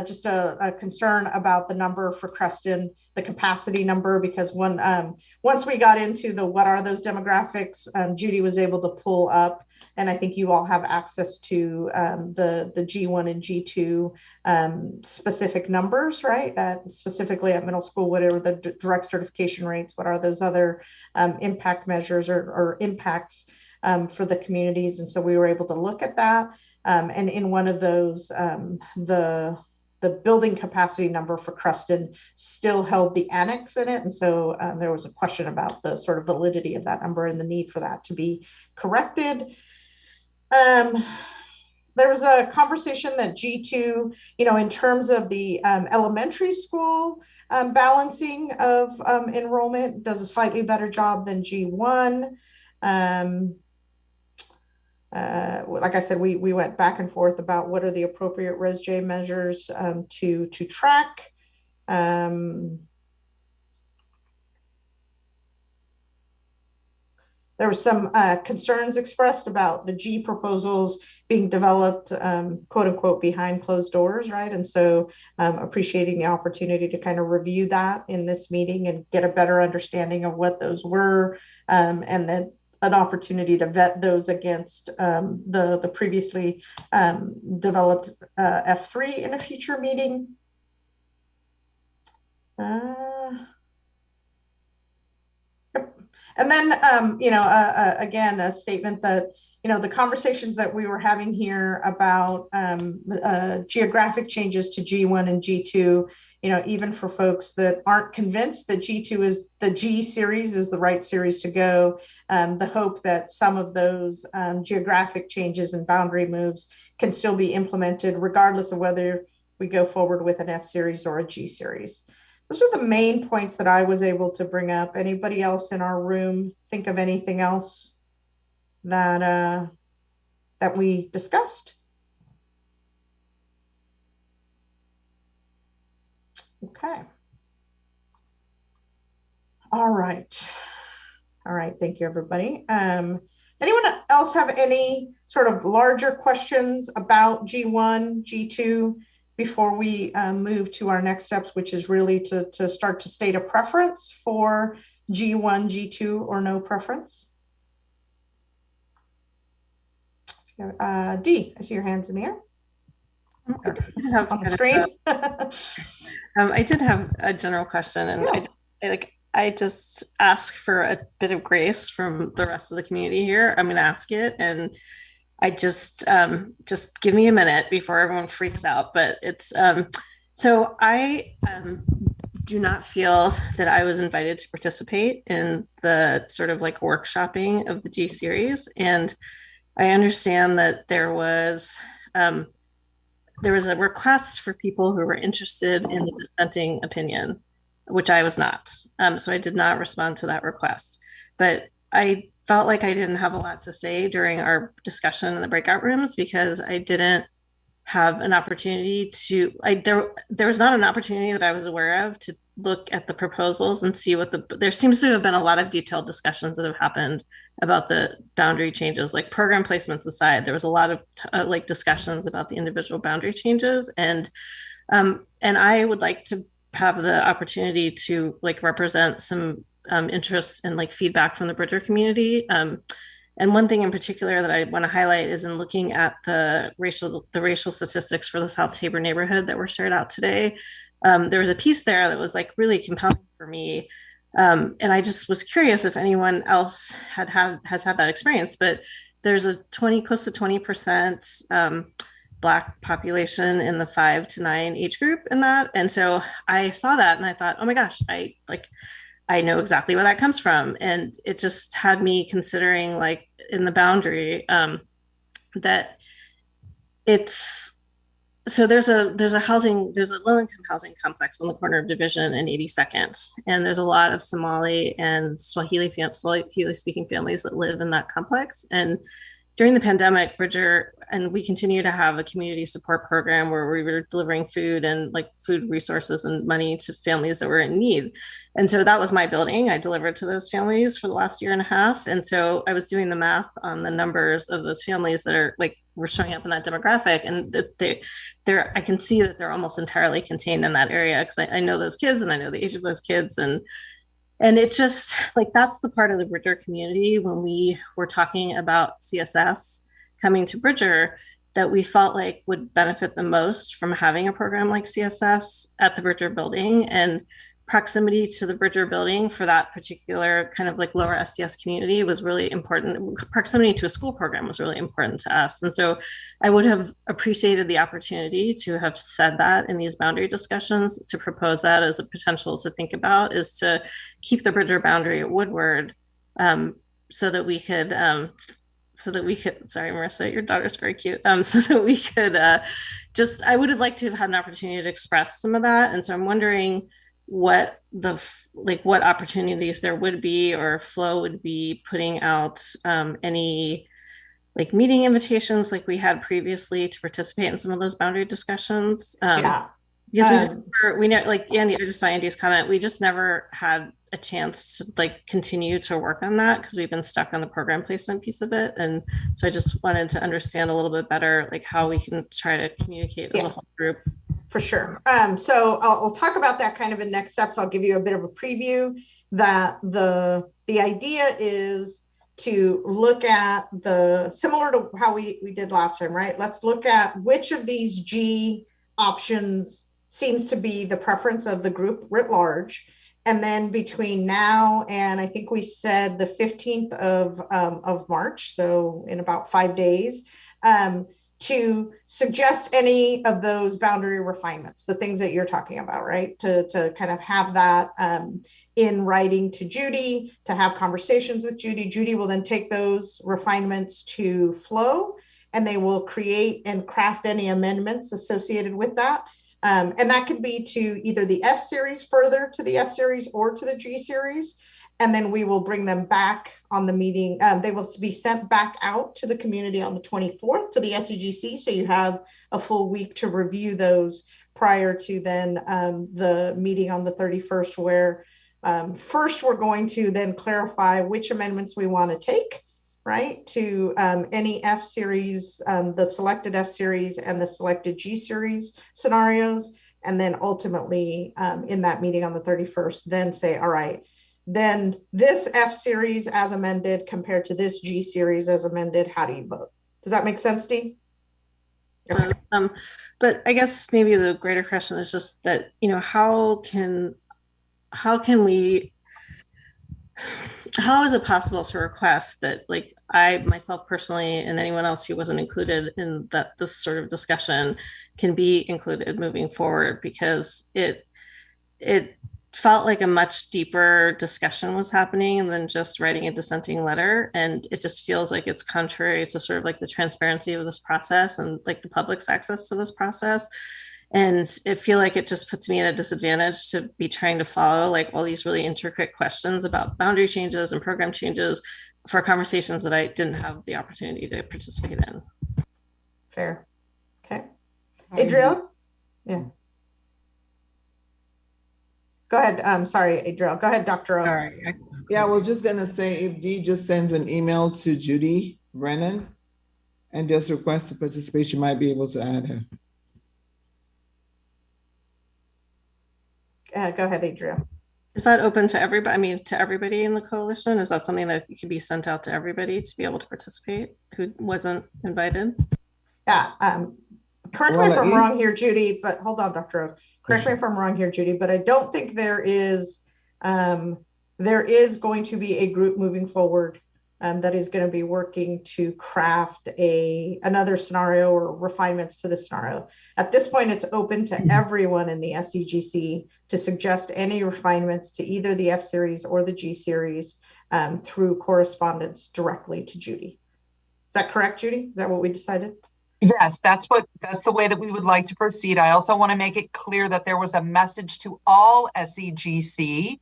just a concern about the number for Creston, the capacity number, because once we got into what are those demographics, Judy was able to pull up, and I think you all have access to the G1 and G2 specific numbers, right? Specifically at middle school, what are the direct certification rates? What are those other impact measures or impacts for the communities? And so we were able to look at that. And in one of those, the building capacity number for Creston still held the annex in it. And so there was a question about the sort of validity of that number and the need for that to be corrected. There was a conversation that G2, you know, in terms of the elementary school balancing of enrollment, does a slightly better job than G1. Like I said, we went back and forth about what are the appropriate ResJ measures to track. there was some concerns expressed about the G proposals being developed, quote unquote, behind closed doors, right? And so appreciating the opportunity to kind of review that in this meeting and get a better understanding of what those were, and then an opportunity to vet those against the previously developed F3 in a future meeting. And then, again, a statement that, the conversations that we were having here about geographic changes to G1 and G2, even for folks that aren't convinced that G2 is the G series is the right series to go, the hope that some of those geographic changes and boundary moves can still be implemented regardless of whether we go forward with an F series or a G series. Those are the main points that I was able to bring up. Anybody else in our room think of anything else that that we discussed? Okay. All right. All right. Thank you, everybody. Anyone else have any sort of larger questions about G1, G2 before we move to our next steps, which is really to start to state a preference for G1, G2, or no preference? D, I see your hands in the air. On the screen. I did have a general question, and I just ask for a bit of grace from the rest of the community here. I'm going to ask it, and I just give me a minute before everyone freaks out. But it's so I do not feel that I was invited to participate in the sort of like workshopping of the G series, and I understand that there was a request for people who were interested in the dissenting opinion, which I was not. So I did not respond to that request. But I felt like I didn't have a lot to say during our discussion in the breakout rooms because I didn't have an opportunity to, there was not an opportunity that I was aware of to look at the proposals and see what there seems to have been a lot of detailed discussions that have happened about the boundary changes, like program placements aside. There was a lot of like discussions about the individual boundary changes. And I would like to have the opportunity to like represent some interest and like feedback from the Bridger community. And one thing in particular that I want to highlight is in looking at the racial statistics for the South Tabor neighborhood that were shared out today. There was a piece there that was like really compelling for me. And I just was curious if anyone else has had that experience, but there's a close to 20% Black population in the 5 to 9 age group in that. And so I saw that and I thought, oh my gosh, I know exactly where that comes from. And it just had me considering like in the boundary that it's, so there's a low-income housing complex on the corner of Division and 82nd. And there's a lot of Somali and Swahili speaking families that live in that complex. And during the pandemic, Bridger, and we continue to have a community support program where we were delivering food and like food resources and money to families that were in need. And so that was my building. I delivered to those families for the last year and a half. And so I was doing the math on the numbers of those families that are like, were showing up in that demographic. And I can see that they're almost entirely contained in that area because I know those kids and I know the age of those kids. And it's just like, that's the part of the Bridger community when we were talking about CSS coming to Bridger that we felt like would benefit the most from having a program like CSS at the Bridger building. And proximity to the Bridger building for that particular kind of like lower STS community was really important. Proximity to a school program was really important to us. And so I would have appreciated the opportunity to have said that in these boundary discussions, to propose that as a potential to think about is to keep the Bridger boundary at Woodward so that we could, sorry, Marissa, your daughter's very cute. So that we could I would have liked to have had an opportunity to express some of that. And so I'm wondering what opportunities there would be, or Flo would be putting out any like meeting invitations like we had previously to participate in some of those boundary discussions. Um, we never, like Andy, I just saw Andy's comment. We just never had a chance to like continue to work on that because we've been stuck on the program placement piece of it. And so I just wanted to understand a little bit better, like how we can try to communicate as a whole group. For sure. So I'll talk about that kind of in next steps. I'll give you a bit of a preview that the idea is to look at the, similar to how we did last time, right? Let's look at which of these G options seems to be the preference of the group writ large. And then between now and I think we said the 15th of March, so in about 5 days, to suggest any of those boundary refinements, the things that you're talking about, right? To kind of have that in writing to Judy, to have conversations with Judy. Judy will then take those refinements to Flo, and they will create and craft any amendments associated with that. And that could be to either the F series, further to the F series, or to the G series. And then we will bring them back on the meeting. They will be sent back out to the community on the 24th to the SEGC. So you have a full week to review those prior to then the meeting on the 31st, where first we're going to then clarify which amendments we want to take, right, to any F series, the selected F series and the selected G series scenarios. And then ultimately in that meeting on the 31st, then say, all right, then this F series as amended compared to this G series as amended, how do you vote? Does that make sense, Dee? Okay. But I guess maybe the greater question is just that, you know, how is it possible to request that, like, I myself personally and anyone else who wasn't included in that this sort of discussion can be included moving forward, because it felt like a much deeper discussion was happening than just writing a dissenting letter. And it just feels like it's contrary to sort of like the transparency of this process and like the public's access to this process. And I feel like it just puts me at a disadvantage to be trying to follow like all these really intricate questions about boundary changes and program changes for conversations that I didn't have the opportunity to participate in. Fair. Okay. Adriel? Yeah. Go ahead. Sorry, Adriel. Go ahead, Dr. O. All right. Yeah, I was just going to say, if Dee just sends an email to Judy Brennan and just requests to participate, you might be able to add her. Go ahead, Adriel. Is that open to everybody? I mean, to everybody in the coalition? Is that something that can be sent out to everybody to be able to participate who wasn't invited? Yeah. Correct me if I'm wrong here, Judy, but hold on, Dr. O. Correct me if I'm wrong here, Judy, but I don't think there is going to be a group moving forward that is going to be working to craft another scenario or refinements to the scenario. At this point, it's open to everyone in the SEGC to suggest any refinements to either the F series or the G series through correspondence directly to Judy. Is that correct, Judy? Is that what we decided? Yes, that's the way that we would like to proceed. I also want to make it clear that there was a message to all SEGC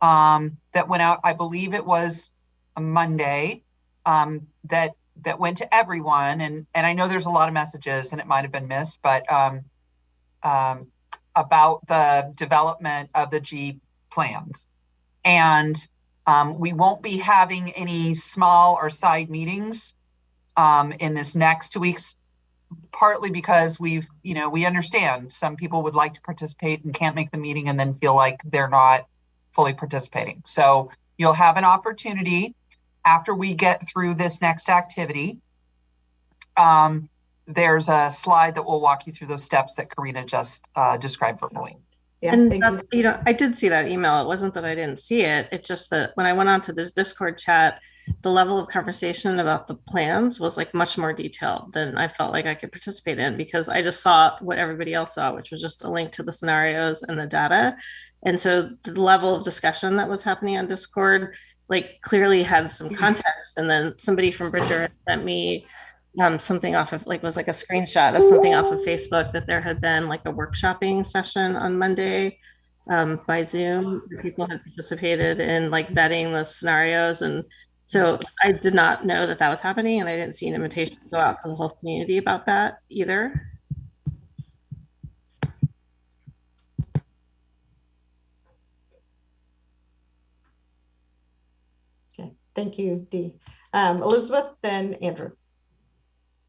that went out, I believe it was a Monday, that went to everyone. And I know there's a lot of messages and it might have been missed, but about the development of the G plans. And we won't be having any small or side meetings in this next 2 weeks, partly because we understand some people would like to participate and can't make the meeting and then feel like they're not fully participating. So you'll have an opportunity after we get through this next activity. There's a slide that will walk you through those steps that Karina just described verbally. Yeah, and I did see that email. It wasn't that I didn't see it. It's just that when I went onto this Discord chat, the level of conversation about the plans was like much more detailed than I felt like I could participate in, because I just saw what everybody else saw, which was just a link to the scenarios and the data. And so the level of discussion that was happening on Discord like clearly had some context. And then somebody from Bridger sent me something off of was like a screenshot of something off of Facebook that there had been like a workshopping session on Monday by Zoom. People had participated in like vetting the scenarios. And so I did not know that that was happening, and I didn't see an invitation to go out to the whole community about that either. Thank you, Dee. Elizabeth, then Andrew.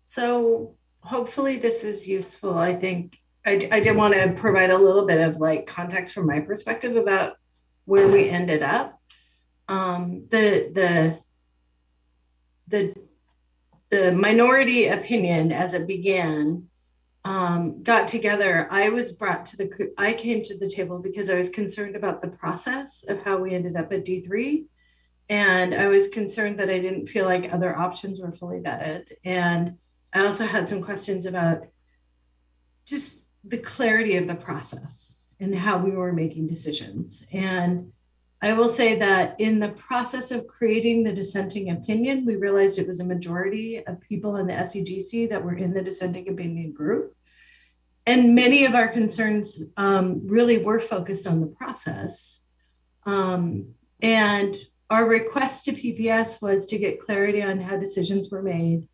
So hopefully this is useful. I think I did want to provide a little bit of like context from my perspective about where we ended up. The minority opinion as it began got together. I came to the table because I was concerned about the process of how we ended up at D3. And I was concerned that I didn't feel like other options were fully vetted. And I also had some questions about just the clarity of the process and how we were making decisions. And I will say that in the process of creating the dissenting opinion, we realized it was a majority of people in the SEGC that were in the dissenting opinion group. And many of our concerns really were focused on the process. And our request to PPS was to get clarity on how decisions were made,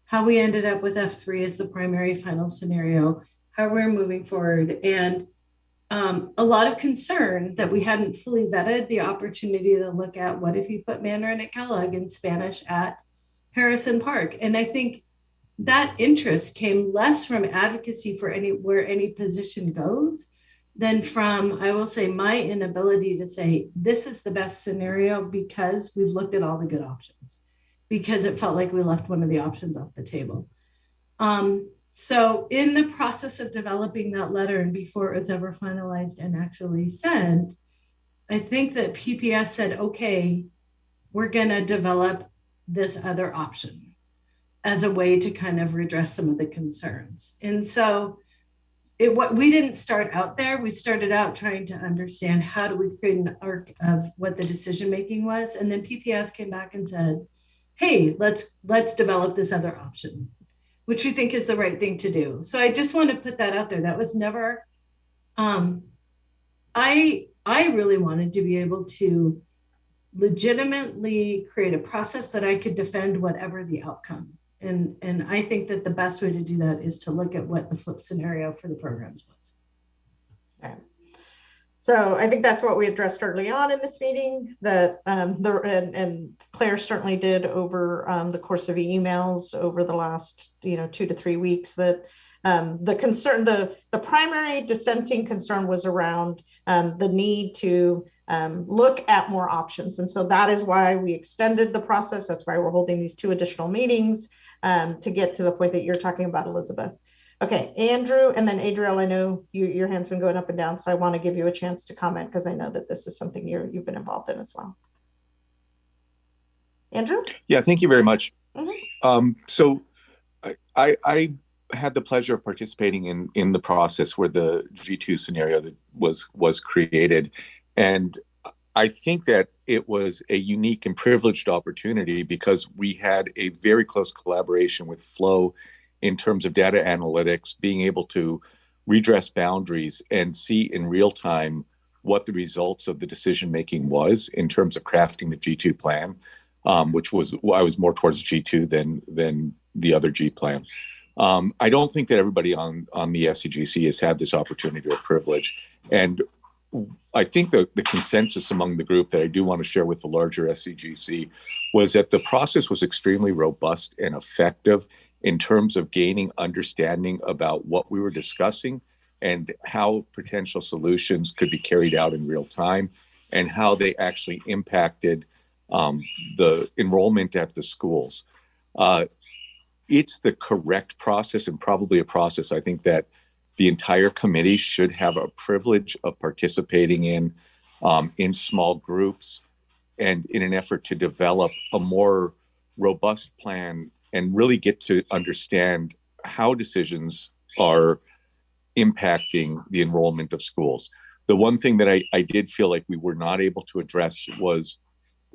how we ended up with F3 as the primary final scenario, how we're moving forward, and a lot of concern that we hadn't fully vetted the opportunity to look at what if you put Mandarin at Kellogg and Spanish at Harrison Park. And I think that interest came less from advocacy for where any position goes than from, I will say, my inability to say, this is the best scenario because we've looked at all the good options, because it felt like we left one of the options off the table. So in the process of developing that letter and before it was ever finalized and actually sent, I think that PPS said, okay, we're gonna develop this other option as a way to kind of redress some of the concerns. And so we didn't start out there. We started out trying to understand how do we create an arc of what the decision-making was. And then PPS came back and said, hey, let's develop this other option, which we think is the right thing to do. So I just want to put that out there. That was never, I really wanted to be able to legitimately create a process that I could defend whatever the outcome. And I think that the best way to do that is to look at what the flip scenario for the programs was. Okay. So I think that's what we addressed early on in this meeting, that and Claire certainly did over the course of emails over the last 2 to 3 weeks, that the concern, the primary dissenting concern was around the need to look at more options. And so that is why we extended the process. That's why we're holding these 2 additional meetings to get to the point that you're talking about, Elizabeth. Okay, Andrew, and then Adriel, I know your hand's been going up and down, so I want to give you a chance to comment because I know that this is something you've been involved in as well. Andrew? Yeah, thank you very much. Mm-hmm. So I had the pleasure of participating in the process where the G2 scenario that was created. And I think that it was a unique and privileged opportunity because we had a very close collaboration with Flow in terms of data analytics, being able to redress boundaries and see in real time what the results of the decision-making was in terms of crafting the G2 plan, which was, I was more towards G2 than the other G plan. I don't think that everybody on the SEGC has had this opportunity or privilege. And I think the consensus among the group that I do want to share with the larger SEGC was that the process was extremely robust and effective in terms of gaining understanding about what we were discussing and how potential solutions could be carried out in real time and how they actually impacted the enrollment at the schools. It's the correct process and probably a process I think that the entire committee should have a privilege of participating in small groups and in an effort to develop a more robust plan and really get to understand how decisions are impacting the enrollment of schools. The one thing that I did feel like we were not able to address was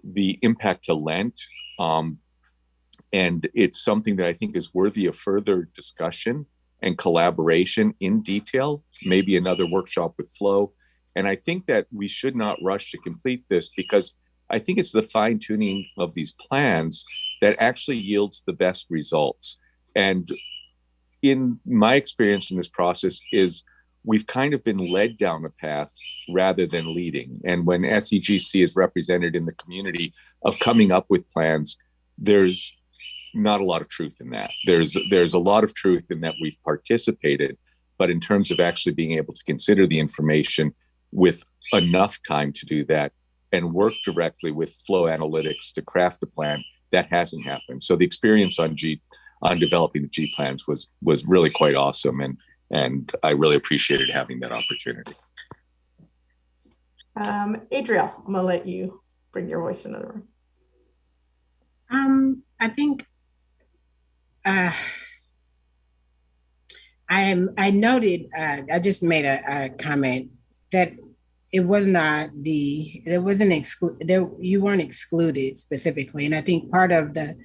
the impact to Lent. And it's something that I think is worthy of further discussion and collaboration in detail, maybe another workshop with Flo. And I think that we should not rush to complete this because I think it's the fine tuning of these plans that actually yields the best results. And in my experience in this process is we've kind of been led down a path rather than leading. And when SEGC is represented in the community of coming up with plans, there's not a lot of truth in that. There's a lot of truth in that we've participated, but in terms of actually being able to consider the information with enough time to do that and work directly with Flow Analytics to craft the plan, that hasn't happened. So the experience on developing the G plans was really quite awesome, and I really appreciated having that opportunity. Adriel, I'm gonna let you bring your voice into the room. I think I noted, I just made a comment that it was not you weren't excluded specifically. And I think part of the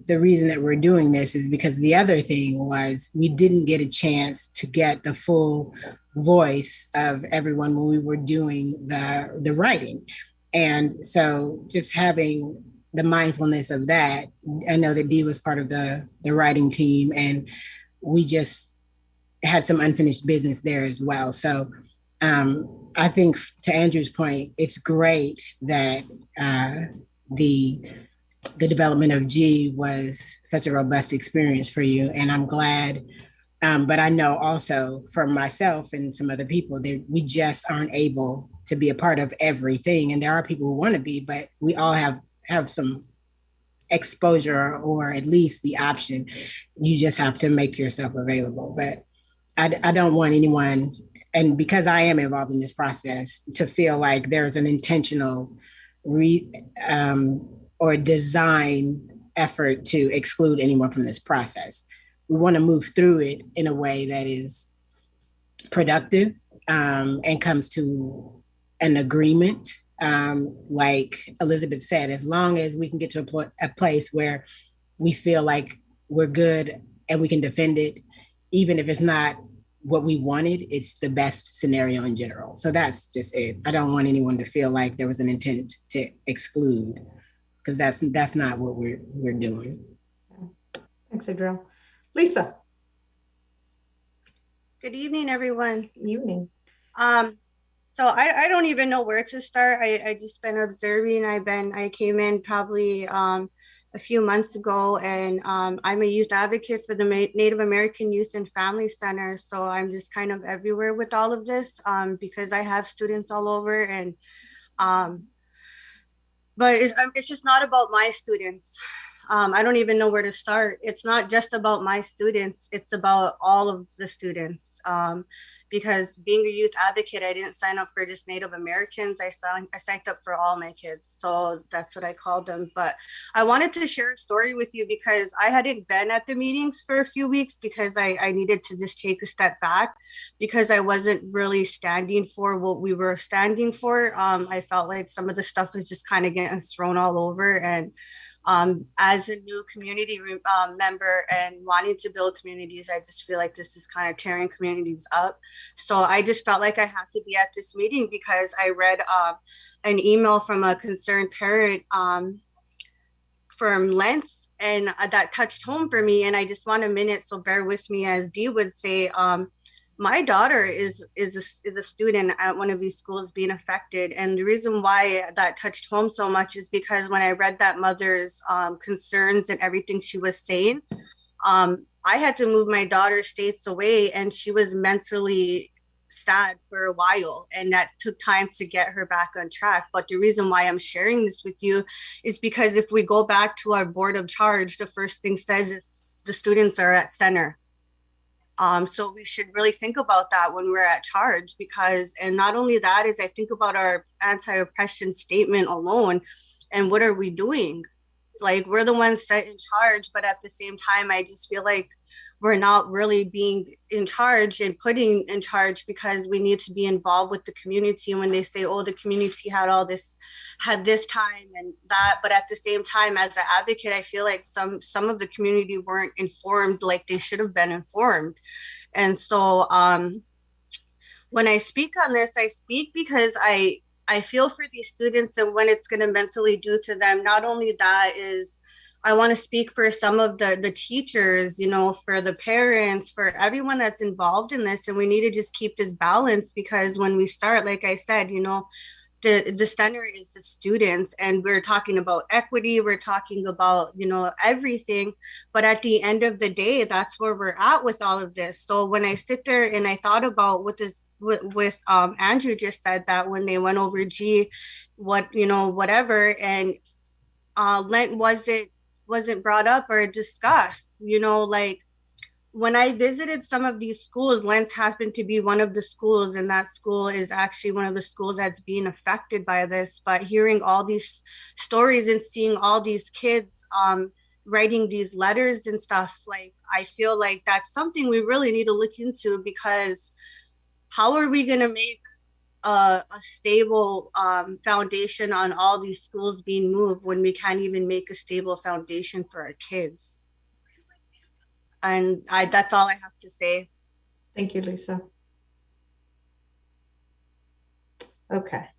reason that we're doing this is because the other thing was we didn't get a chance to get the full voice of everyone when we were doing the writing. And so just having the mindfulness of that, I know that Dee was part of the writing team, and we just had some unfinished business there as well. So I think to Andrew's point, it's great that the development of G was such a robust experience for you. And I'm glad, but I know also from myself and some other people that we just aren't able to be a part of everything. And there are people who want to be, but we all have some exposure, or at least the option. You just have to make yourself available. But I don't want anyone, and because I am involved in this process, to feel like there's an intentional or design effort to exclude anyone from this process. We want to move through it in a way that is productive and comes to an agreement. Like Elizabeth said, as long as we can get to a place where we feel like we're good and we can defend it, even if it's not what we wanted, it's the best scenario in general. So that's just it. I don't want anyone to feel like there was an intent to exclude, because that's not what we're doing. Thanks, Adriel. Lisa. Good evening, everyone. Good evening. So I don't even know where to start. I just been observing. I came in probably a few months ago, and I'm a youth advocate for the Native American Youth and Family Center. So I'm just kind of everywhere with all of this because I have students all over, and but it's just not about my students. I don't even know where to start. It's not just about my students. It's about all of the students. Because being a youth advocate, I didn't sign up for just Native Americans. I signed up for all my kids. So that's what I called them. But I wanted to share a story with you because I hadn't been at the meetings for a few weeks because I needed to just take a step back because I wasn't really standing for what we were standing for. I felt like some of the stuff was just kind of getting thrown all over. And as a new community member and wanting to build communities, I just feel like this is kind of tearing communities up. So I just felt like I have to be at this meeting because I read an email from a concerned parent from Lentz, and that touched home for me. And I just want a minute, so bear with me, as Dee would say. My daughter is a student at one of these schools being affected. And the reason why that touched home so much is because when I read that mother's concerns and everything she was saying, I had to move my daughter states away, and she was mentally sad for a while, and that took time to get her back on track. But the reason why I'm sharing this with you is because if we go back to our board of charge, the first thing says is the students are at center. So we should really think about that when we're at charge, because, and not only that, is I think about our anti-oppression statement alone, and what are we doing? Like, we're the ones set in charge, but at the same time, I just feel like we're not really being in charge and putting in charge, because we need to be involved with the community. When they say, oh, the community had this time and that, but at the same time, as an advocate, I feel like some of the community weren't informed like they should have been informed. And so when I speak on this, I speak because I feel for these students and what it's going to mentally do to them. Not only that is I want to speak for some of the teachers, you know, for the parents, for everyone that's involved in this. And we need to just keep this balance, because when we start, like I said, you know, the center is the students, and we're talking about equity, we're talking about, you know, everything, but at the end of the day, that's where we're at with all of this. So when I sit there and I thought about what this with Andrew just said, that when they went over what, you know, whatever, and Lent wasn't brought up or discussed, you know, like when I visited some of these schools, Lentz happened to be one of the schools, and that school is actually one of the schools that's being affected by this. But hearing all these stories and seeing all these kids writing these letters and stuff, like, I feel like that's something we really need to look into, because how are we going to make a stable foundation on all these schools being moved when we can't even make a stable foundation for our kids? And that's all I have to say. Thank you, Lisa. Okay.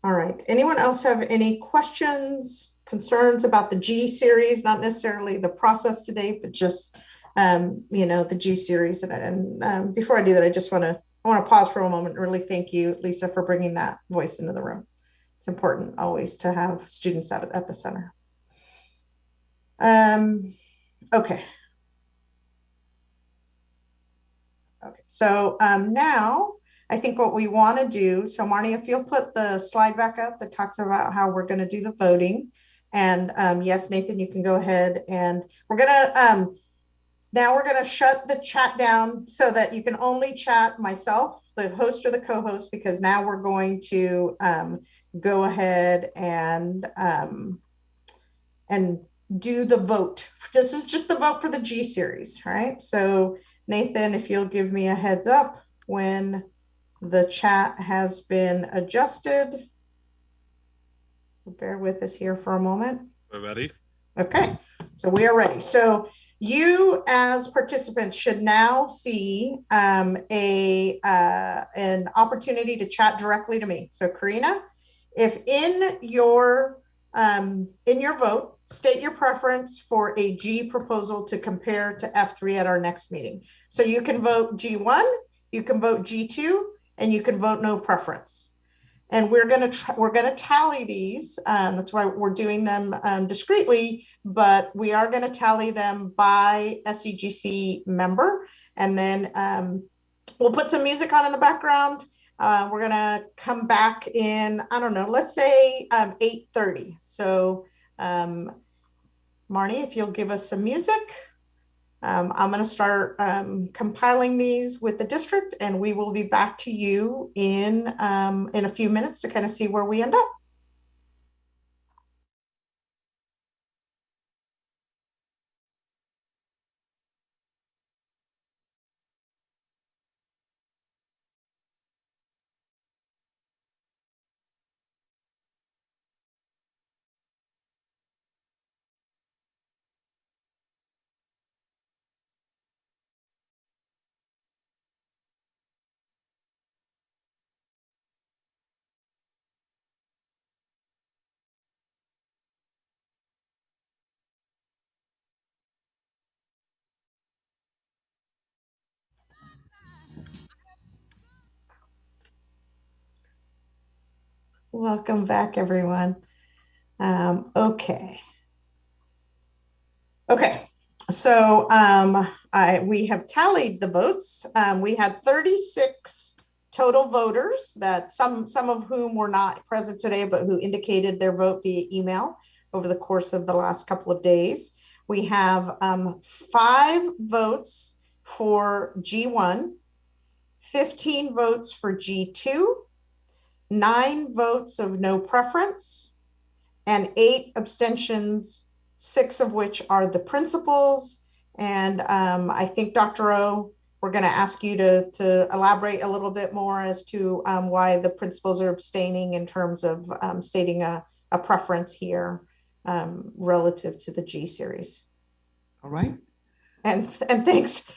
All right. Anyone else have any questions, concerns about the G series? Not necessarily the process today, but just you know, the G series. And before I do that, I want to pause for a moment and really thank you, Lisa, for bringing that voice into the room. It's important always to have students at the center. Okay. Okay, so now I think what we want to do, so Marnie, if you'll put the slide back up that talks about how we're going to do the voting. And yes, Nathan, you can go ahead, and we're going to, now we're going to shut the chat down so that you can only chat myself, the host or the co-host, because now we're going to go ahead and do the vote. This is just the vote for the G series, right? So Nathan, if you'll give me a heads up when the chat has been adjusted. Bear with us here for a moment. We're ready. Okay, so we are ready. So you as participants should now see an opportunity to chat directly to me. So Karina, if in your vote, state your preference for a G proposal to compare to F3 at our next meeting. So you can vote G1, you can vote G2, and you can vote no preference. And we're gonna tally these. That's why we're doing them discreetly, but we are gonna tally them by SCGC member. And then we'll put some music on in the background. We're gonna come back in, I don't know, let's say 8:30. So Marnie, if you'll give us some music, I'm gonna start compiling these with the district, and we will be back to you in a few minutes to kind of see where we end up. Welcome back, everyone. Okay. So we have tallied the votes. We had 36 total voters, that some of whom were not present today, but who indicated their vote via email over the course of the last couple of days. We have 5 votes for G1, 15 votes for G2, 9 votes of no preference, and 8 abstentions, 6 of which are the principals. And I think, Dr. O, we're going to ask you to elaborate a little bit more as to why the principals are abstaining in terms of stating a preference here relative to the G series. All right. And thanks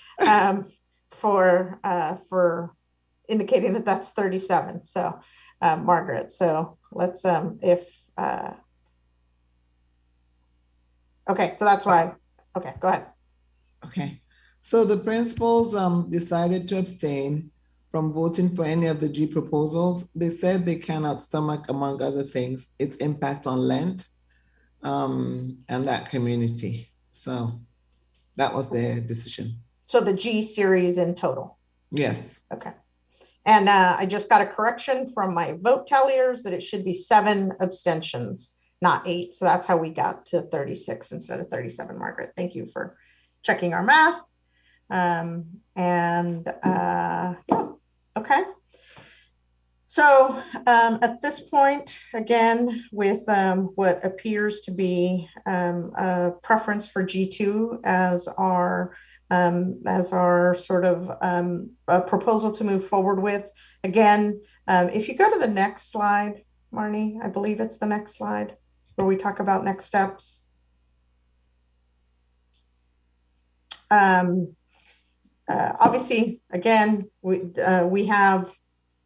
for indicating that that's 37. So Margaret, so let's Okay, so that's why. Okay, go ahead. Okay. So the principals decided to abstain from voting for any of the G proposals. They said they cannot stomach, among other things, its impact on Lent and that community. So that was their decision. So the G series in total. Yes. Okay. And I just got a correction from my vote talliers that it should be 7 abstentions, not 8. So that's how we got to 36 instead of 37, Margaret. Thank you for checking our math. Yeah, okay. So at this point, again, with what appears to be a preference for G2 as our sort of a proposal to move forward with. Again, if you go to the next slide, Marnie, I believe it's the next slide where we talk about next steps. Obviously, again, we have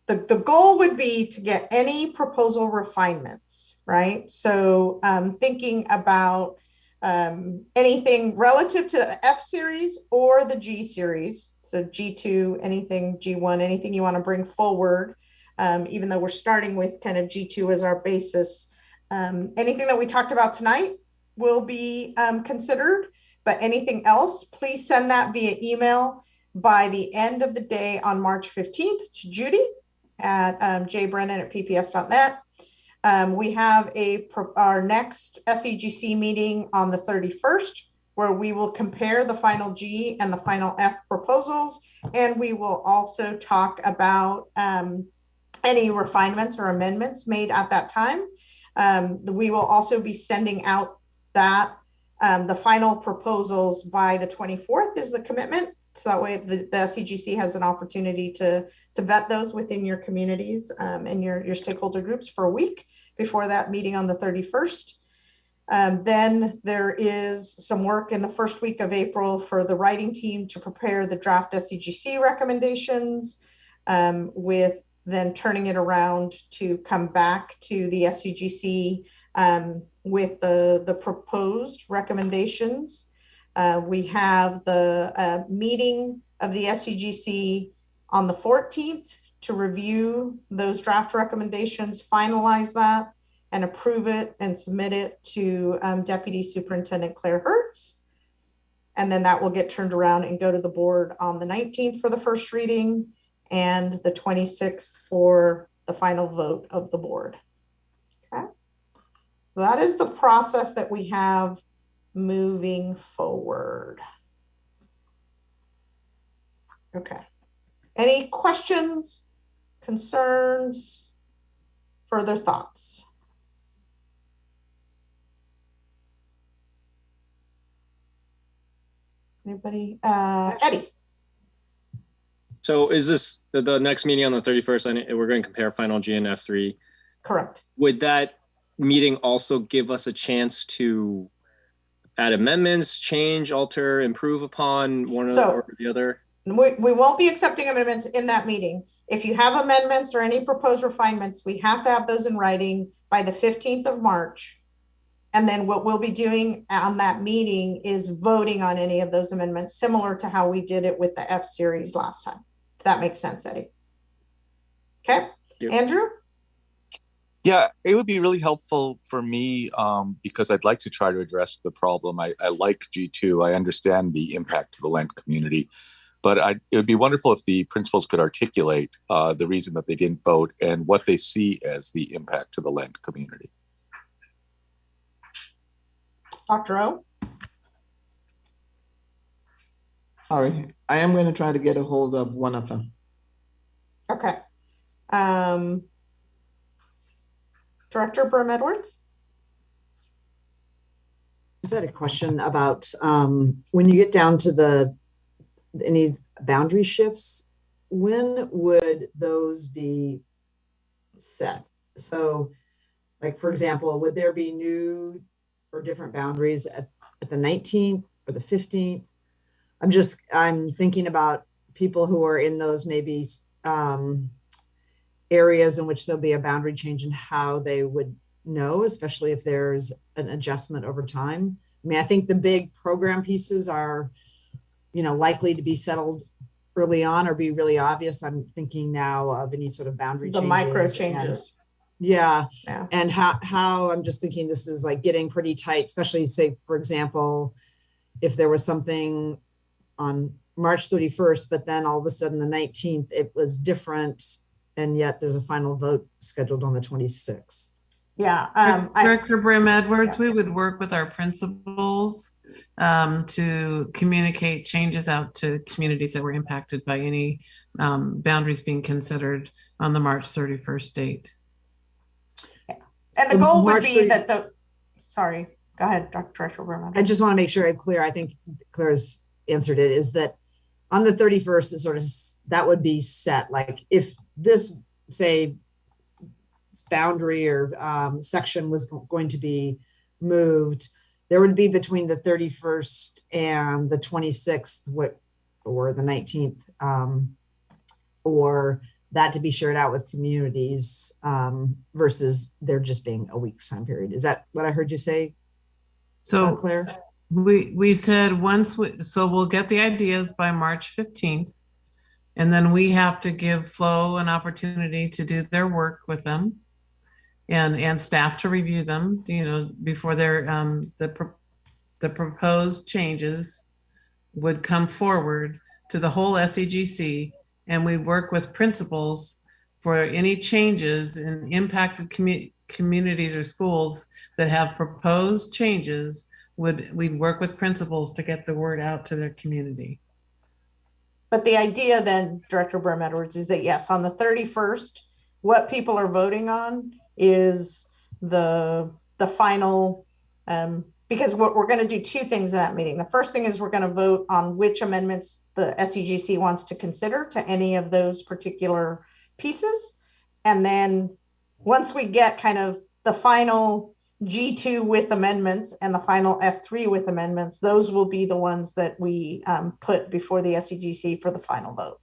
the goal would be to get any proposal refinements, right? So thinking about anything relative to the F series or the G series. So G2, anything, G1, anything you want to bring forward, even though we're starting with kind of G2 as our basis. Anything that we talked about tonight will be considered, but anything else, please send that via email by the end of the day on March 15th to Judy at jbrennan@pps.net. We have our next SEGC meeting on the 31st, where we will compare the final G and the final F proposals. And we will also talk about any refinements or amendments made at that time. We will also be sending out that the final proposals by the 24th is the commitment. So that way the SEGC has an opportunity to vet those within your communities and your stakeholder groups for a week before that meeting on the 31st. Then there is some work in the first week of April for the writing team to prepare the draft SEGC recommendations, with then turning it around to come back to the SEGC with the proposed recommendations. We have the meeting of the SEGC on the 14th to review those draft recommendations, finalize that, and approve it and submit it to Deputy Superintendent Claire Hertz. And then that will get turned around and go to the board on the 19th for the first reading and the 26th for the final vote of the board. Okay. So that is the process that we have moving forward. Okay. Any questions, concerns, further thoughts? Anybody? Eddie. So is this the next meeting on the 31st? We're going to compare final G and F3. Correct. Would that meeting also give us a chance to add amendments, change, alter, improve upon one or the other? We won't be accepting amendments in that meeting. If you have amendments or any proposed refinements, we have to have those in writing by the 15th of March. And then what we'll be doing on that meeting is voting on any of those amendments, similar to how we did it with the F series last time. If that makes sense, Eddie. Okay, Andrew? Yeah, it would be really helpful for me because I'd like to try to address the problem. I like G2. I understand the impact to the Lent community, but it would be wonderful if the principals could articulate the reason that they didn't vote and what they see as the impact to the Lent community. Dr. O? All right, I am going to try to get a hold of one of them. Okay. Director Byrne-Edwards? I just had a question about when you get down to any boundary shifts, when would those be set? So, like, for example, would there be new or different boundaries at the 19th or the 15th? I'm thinking about people who are in those maybe areas in which there'll be a boundary change and how they would know, especially if there's an adjustment over time. I mean, I think the big program pieces are, you know, likely to be settled early on or be really obvious. I'm thinking now of any sort of boundary The changes. micro changes. Yeah. And how I'm just thinking this is like getting pretty tight, especially say, for example, if there was something on March 31st, but then all of a sudden the 19th, it was different. And yet there's a final vote scheduled on the 26th. Yeah. Director Brim Edwards, we would work with our principals to communicate changes out to communities that were impacted by any boundaries being considered on the March 31st date. And the goal would be that sorry, go ahead, Dr. Director Brim. I just want to make sure I'm clear. I think Claire's answered it, is that on the 31st is sort of, that would be set. Like if this, say, boundary or section was going to be moved, there would be between the 31st and the 26th or the 19th, or that to be shared out with communities versus there just being a week's time period. Is that what I heard you say, So Claire? We said so we'll get the ideas by March 15th, and then we have to give Flo an opportunity to do their work with them and staff to review them, you know, before their the proposed changes would come forward to the whole SEGC, and we work with principals for any changes in impacted communities or schools that have proposed changes. We'd work with principals to get the word out to their community. But the idea then, Director Brim Edwards, is that yes, on the 31st, what people are voting on is the final, because we're going to do two things in that meeting. The first thing is we're going to vote on which amendments the SEGC wants to consider to any of those particular pieces. And then once we get kind of the final G2 with amendments and the final F3 with amendments, those will be the ones that we put before the SEGC for the final vote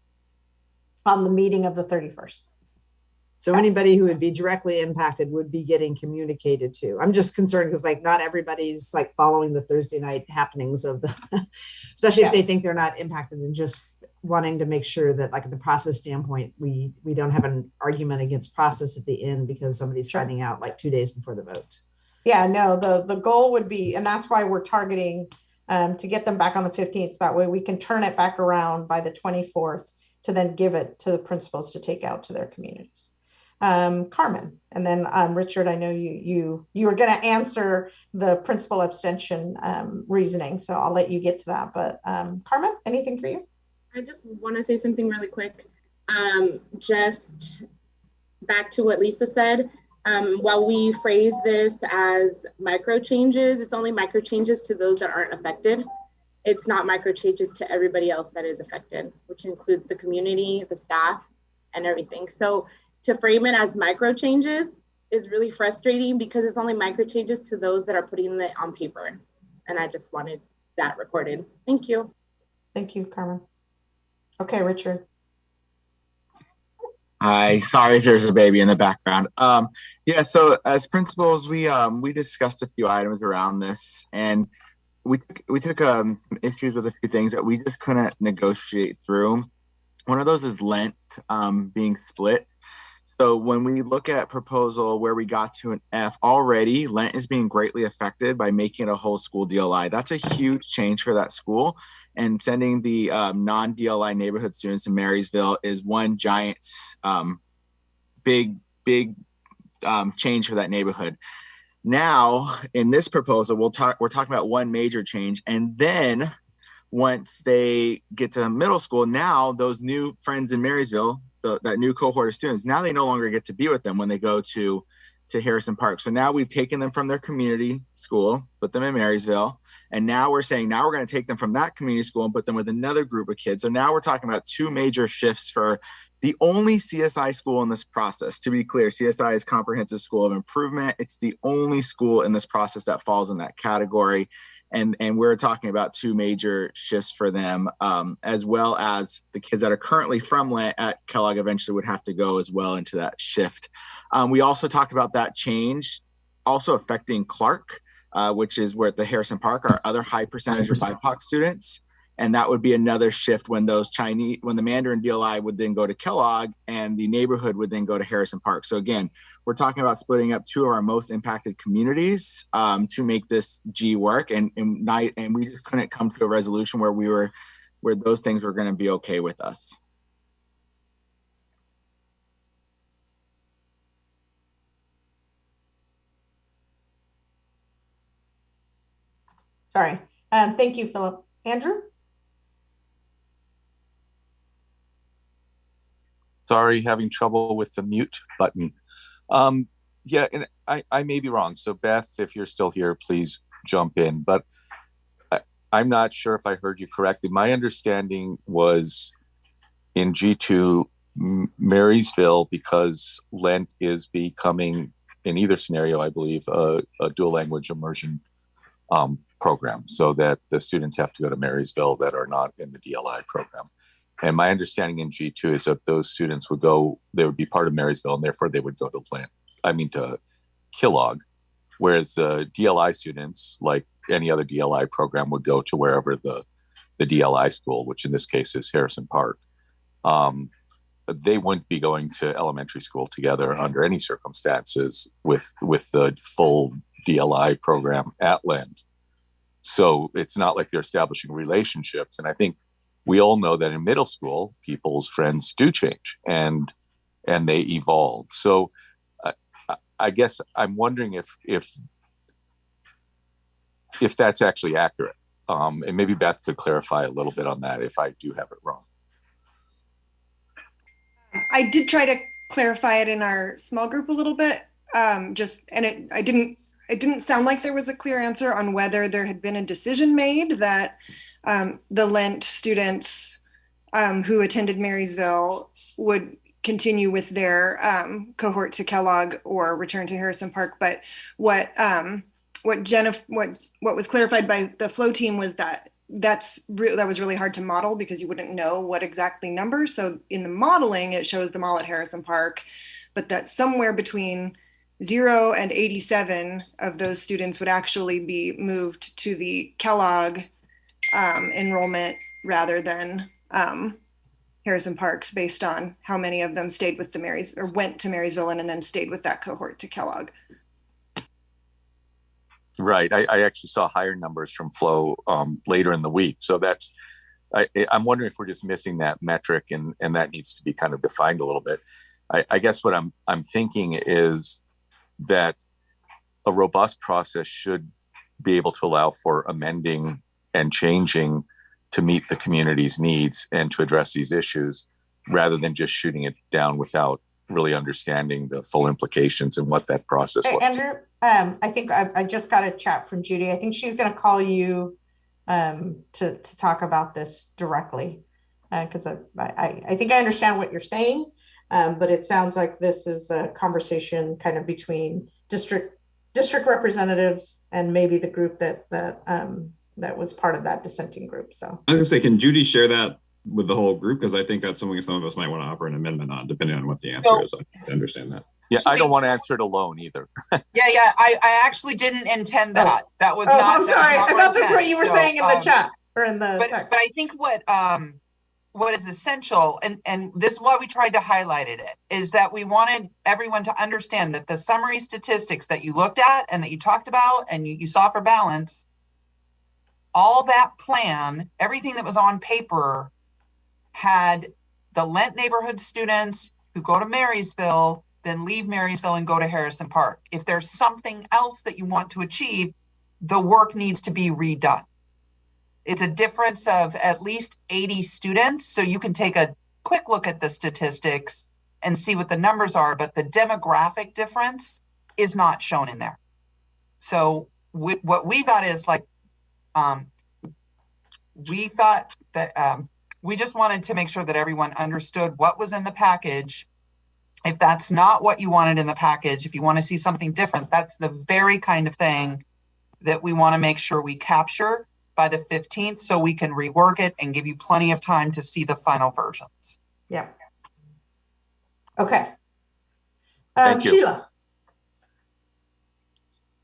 on the meeting of the 31st. So anybody who would be directly impacted would be getting communicated to. I'm just concerned because like not everybody's like following the Thursday night happenings of the, especially if they think they're not impacted, and just wanting to make sure that like at the process standpoint, we don't have an argument against process at the end because somebody's finding out like 2 days before the vote. Yeah, no, the goal would be, and that's why we're targeting to get them back on the 15th. So that way we can turn it back around by the 24th to then give it to the principals to take out to their communities. Carmen, and then Richard, I know you were going to answer the principal abstention reasoning, so I'll let you get to that. But Carmen, anything for you? I just want to say something really quick. Just back to what Lisa said. While we phrase this as micro changes, it's only micro changes to those that aren't affected. It's not micro changes to everybody else that is affected, which includes the community, the staff, and everything. So to frame it as micro changes is really frustrating because it's only micro changes to those that are putting it on paper. And I just wanted that recorded. Thank you. Thank you, Carmen. Okay, Richard. Hi, sorry if there's a baby in the background. Yeah, so as principals, we discussed a few items around this, and we took some issues with a few things that we just couldn't negotiate through. One of those is Lent being split. So when we look at proposal where we got to an F already, Lent is being greatly affected by making it a whole school DLI. That's a huge change for that school. And sending the non-DLI neighborhood students in Marysville is one giant big change for that neighborhood. Now, in this proposal, we're talking about one major change. And then once they get to middle school, now those new friends in Marysville, that new cohort of students, now they no longer get to be with them when they go to Harrison Park. So now we've taken them from their community school, put them in Marysville. And now we're saying, now we're going to take them from that community school and put them with another group of kids. So now we're talking about two major shifts for the only CSI school in this process. To be clear, CSI is Comprehensive School of Improvement. It's the only school in this process that falls in that category. And we're talking about two major shifts for them, as well as the kids that are currently from Lent at Kellogg eventually would have to go as well into that shift. We also talked about that change also affecting Clark. which is where at the Harrison Park, our other high percentage of BIPOC students. And that would be another shift when when the Mandarin DLI would then go to Kellogg and the neighborhood would then go to Harrison Park. So again, we're talking about splitting up two of our most impacted communities to make this G work. And we just couldn't come to a resolution where those things were going to be okay with us. Sorry. Thank you, Philip. Andrew? Sorry, having trouble with the mute button. Yeah, and I may be wrong. So Beth, if you're still here, please jump in. But I'm not sure if I heard you correctly. My understanding was in G2, Marysville, because Lent is becoming, in either scenario, I believe, a dual language immersion program, so that the students have to go to Marysville that are not in the DLI program. And my understanding in G2 is that those students they would be part of Marysville, and therefore they would go to Kellogg, whereas the DLI students, like any other DLI program, would go to wherever the DLI school, which in this case is Harrison Park. They wouldn't be going to elementary school together under any circumstances with the full DLI program at Lend. So it's not like they're establishing relationships. And I think we all know that in middle school, people's friends do change and they evolve. So I guess I'm wondering if that's actually accurate. And maybe Beth could clarify a little bit on that if I do have it wrong. I did try to clarify it in our small group a little bit. It didn't sound like there was a clear answer on whether there had been a decision made that the Lent students who attended Marysville would continue with their cohort to Kellogg or return to Harrison Park. But what was clarified by the flow team was that that was really hard to model because you wouldn't know what exactly number. So in the modeling, it shows them all at Harrison Park, but that somewhere between 0 and 87 of those students would actually be moved to the Kellogg enrollment rather than Harrison Parks, based on how many of them stayed with went to Marysville and then stayed with that cohort to Kellogg. Right. I actually saw higher numbers from Flow later in the week. So I'm wondering if we're just missing that metric and that needs to be kind of defined a little bit. I guess what I'm thinking is that a robust process should be able to allow for amending and changing to meet the community's needs and to address these issues, rather than just shooting it down without really understanding the full implications and what that process was. Andrew, I think I just got a chat from Judy. I think she's going to call you to talk about this directly, because I think I understand what you're saying, but it sounds like this is a conversation kind of between district representatives and maybe the group that was part of that dissenting group. So I was gonna say, can Judy share that with the whole group? Because I think that's something some of us might want to offer an amendment on, depending on what the answer is. I understand that. Yeah, I don't want to answer it alone either. Yeah. I actually didn't intend that. That was not. I'm sorry. I thought that's what you were saying in the chat or in the text. But I think what is essential, and this is why we tried to highlight it, is that we wanted everyone to understand that the summary statistics that you looked at and that you talked about and you saw for balance, all that plan, everything that was on paper, had the Lent neighborhood students who go to Marysville, then leave Marysville and go to Harrison Park. If there's something else that you want to achieve, the work needs to be redone. It's a difference of at least 80 students. So you can take a quick look at the statistics and see what the numbers are, but the demographic difference is not shown in there. So what we thought is like, we thought that we just wanted to make sure that everyone understood what was in the package. If that's not what you wanted in the package, if you want to see something different, that's the very kind of thing that we want to make sure we capture by the 15th, so we can rework it and give you plenty of time to see the final versions. Yeah. Okay. Thank you. Sheila.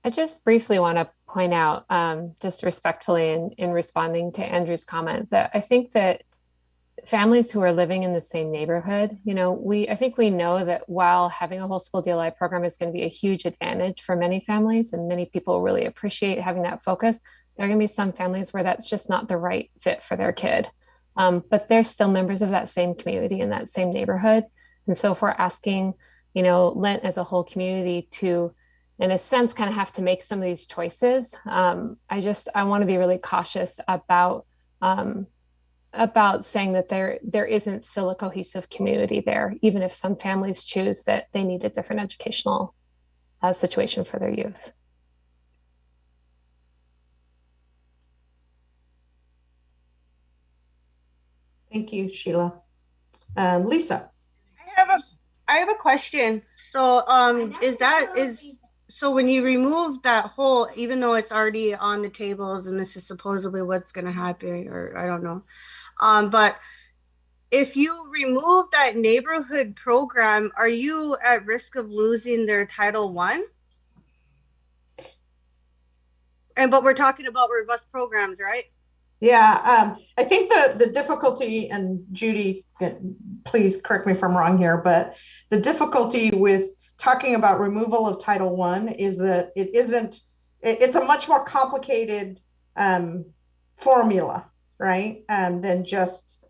I just briefly want to point out, just respectfully in responding to Andrew's comment, that I think that families who are living in the same neighborhood, I think we know that while having a whole school DLI program is going to be a huge advantage for many families, and many people really appreciate having that focus, there are going to be some families where that's just not the right fit for their kid. But they're still members of that same community in that same neighborhood. And so if we're asking, Lent as a whole community to, in a sense, kind of have to make some of these choices, I want to be really cautious about saying that there isn't still a cohesive community there, even if some families choose that they need a different educational situation for their youth. Thank you, Sheila. Lisa. I have a question. So so when you remove that whole, even though it's already on the tables and this is supposedly what's going to happen, or I don't know, but if you remove that neighborhood program, are you at risk of losing their Title I? But we're talking about robust programs, right? Yeah, I think the difficulty, and Judy, please correct me if I'm wrong here, but the difficulty with talking about removal of Title I is that it's a much more complicated formula, right? Than just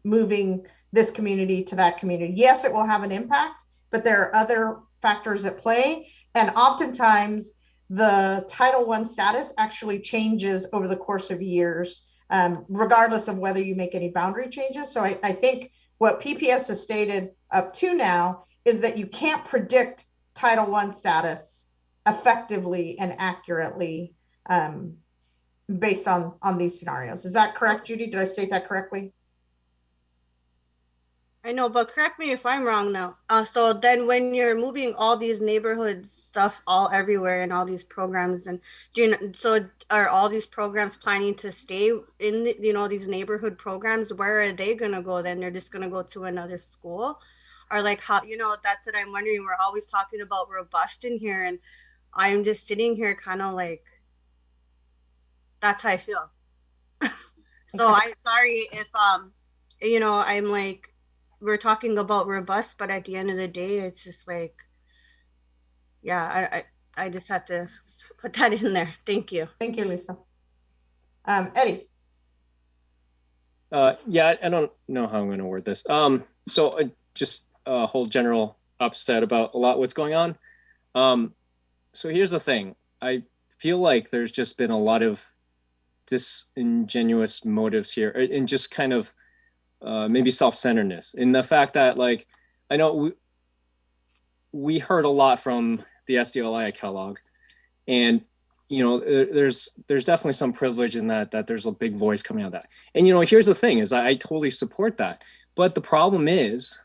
moving this community to that community. Yes, it will have an impact, but there are other factors at play. And oftentimes the Title I status actually changes over the course of years, regardless of whether you make any boundary changes. So I think what PPS has stated up to now is that you can't predict Title I status effectively and accurately based on these scenarios. Is that correct, Judy? Did I state that correctly? I know, but correct me if I'm wrong now. So then when you're moving all these neighborhood stuff all everywhere and all these programs, and so are all these programs planning to stay in, these neighborhood programs? Where are they going to go then? They're just going to go to another school? Or like how, that's what I'm wondering. We're always talking about robust in here, and I'm just sitting here kind of like, that's how I feel. So I'm sorry if, I'm like, we're talking about robust, but at the end of the day, it's just like, yeah, I just had to put that in there. Thank you. Thank you, Lisa. Eddie. Yeah, I don't know how I'm going to word this. So just a whole general upset about a lot what's going on. So here's the thing. I feel like there's just been a lot of disingenuous motives here, and just kind of maybe self-centeredness in the fact that, like, I know we heard a lot from the SDLI at Kellogg, and there's definitely some privilege in that there's a big voice coming out of that. And here's the thing is I totally support that, but the problem is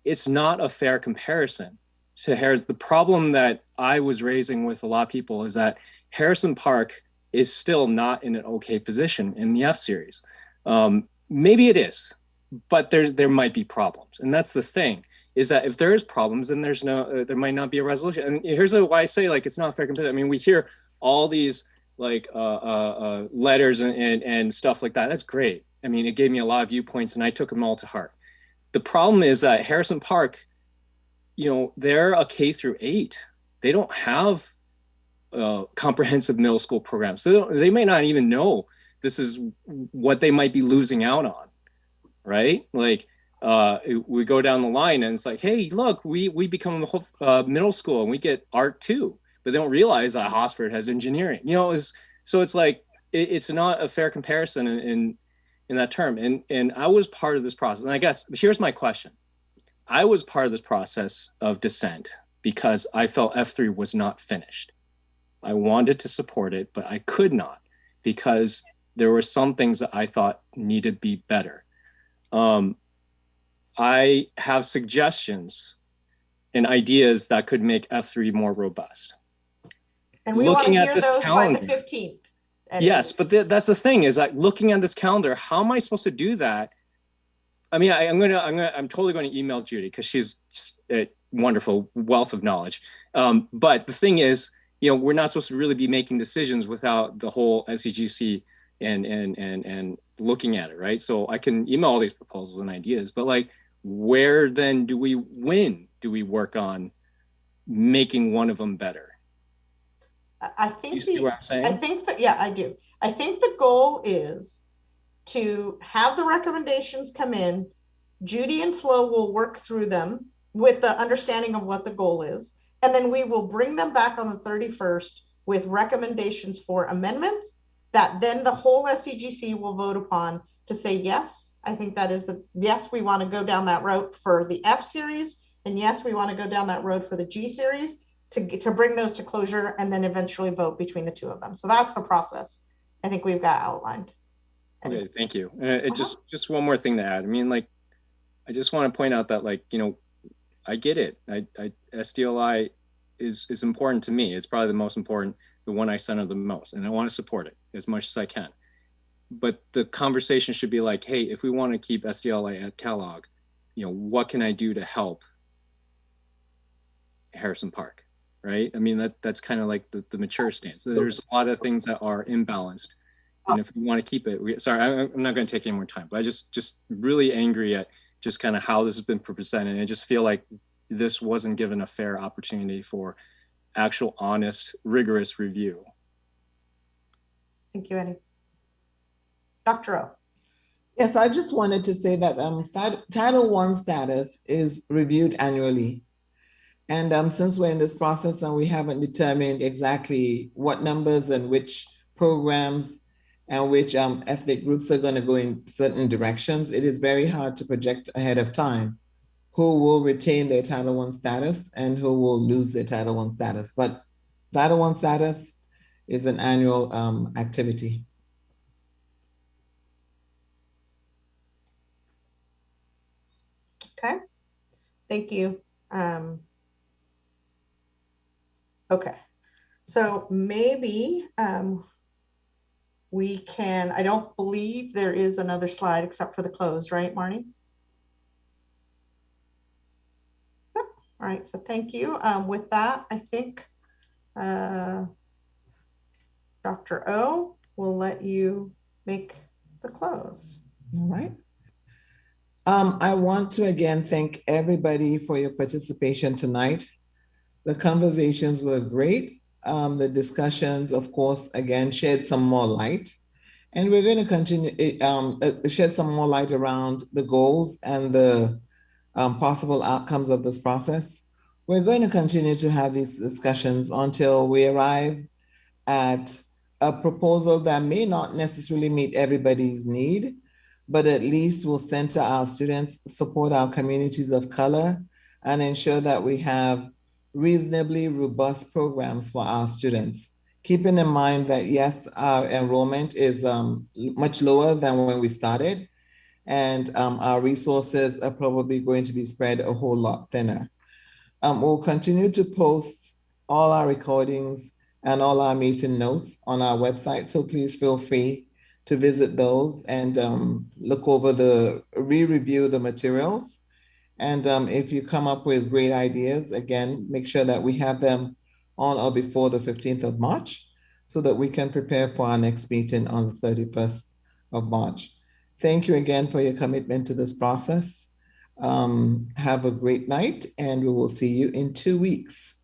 it's not a fair comparison to Harris. The problem that I was raising with a lot of people is that Harrison Park is still not in an okay position in the F series. Maybe it is, but there might be problems. And that's the thing, is that if there is problems, then there might not be a resolution. And here's why I say, like, it's not fair comparison. I mean, we hear all these like letters and stuff like that. That's great. I mean, it gave me a lot of viewpoints and I took them all to heart. The problem is that Harrison Park, they're a K-8. They don't have comprehensive middle school programs. So they may not even know this is what they might be losing out on, right? Like we go down the line and it's like, hey, look, we become a middle school and we get art too, but they don't realize that Hosford has engineering. So it's like it's not a fair comparison in that term. And I was part of this process. And I guess here's my question: I was part of this process of dissent because I felt F3 was not finished. I wanted to support it, but I could not because there were some things that I thought needed to be better. I have suggestions and ideas that could make F3 more robust. And we want to hear those calendar, by the 15th. Yes, but that's the thing is that looking at this calendar, how am I supposed to do that? I mean, I'm totally going to email Judy because she's a wonderful wealth of knowledge. But the thing is you know, we're not supposed to really be making decisions without the whole SCGC and looking at it, right? So I can email all these proposals and ideas, but like, when do we work on making one of them better? I think you see what I'm saying? I think that, yeah, I do. I think the goal is to have the recommendations come in. Judy and Flo will work through them with the understanding of what the goal is. And then we will bring them back on the 31st with recommendations for amendments that then the whole SCGC will vote upon to say, yes, I think that is yes, we want to go down that road for the F series. And yes, we want to go down that road for the G series to bring those to closure and then eventually vote between the two of them. So that's the process I think we've got outlined. Okay, thank you. Just one more thing to add. I mean, like, I just want to point out that, like, you know, I get it. SDLI is important to me. It's probably the most important, the one I center the most, and I want to support it as much as I can. But the conversation should be like, hey, if we want to keep SDLI at Kellogg, you know, what can I do to help Harrison Park, right? I mean, that's kind of like the mature stance. There's a lot of things that are imbalanced. And if we want to keep it, sorry, I'm not going to take any more time, but I just really angry at just kind of how this has been presented. And I just feel like this wasn't given a fair opportunity for actual, honest, rigorous review. Thank you, Eddie. Dr. O. Yes, I just wanted to say that Title I status is reviewed annually. And since we're in this process and we haven't determined exactly what numbers and which programs and which ethnic groups are going to go in certain directions, it is very hard to project ahead of time who will retain their Title I status and who will lose their Title I status. But Title I status is an annual activity. Okay, thank you. Okay, so maybe we can, I don't believe there is another slide except for the close, right, Marnie? Yep. All right, so thank you. With that, I think Dr. O will let you make the close. All right. I want to again thank everybody for your participation tonight. The conversations were great. The discussions, of course, again, shed some more light. And we're going to continue shed some more light around the goals and the possible outcomes of this process. We're going to continue to have these discussions until we arrive at a proposal that may not necessarily meet everybody's need, but at least will center our students, support our communities of color, and ensure that we have reasonably robust programs for our students. Keeping in mind that, yes, our enrollment is much lower than when we started, and our resources are probably going to be spread a whole lot thinner. We'll continue to post all our recordings and all our meeting notes on our website, so please feel free to visit those and look over re-review the materials. And if you come up with great ideas, again, make sure that we have them on or before the 15th of March so that we can prepare for our next meeting on the 31st of March. Thank you again for your commitment to this process. Have a great night, and we will see you in 2 weeks.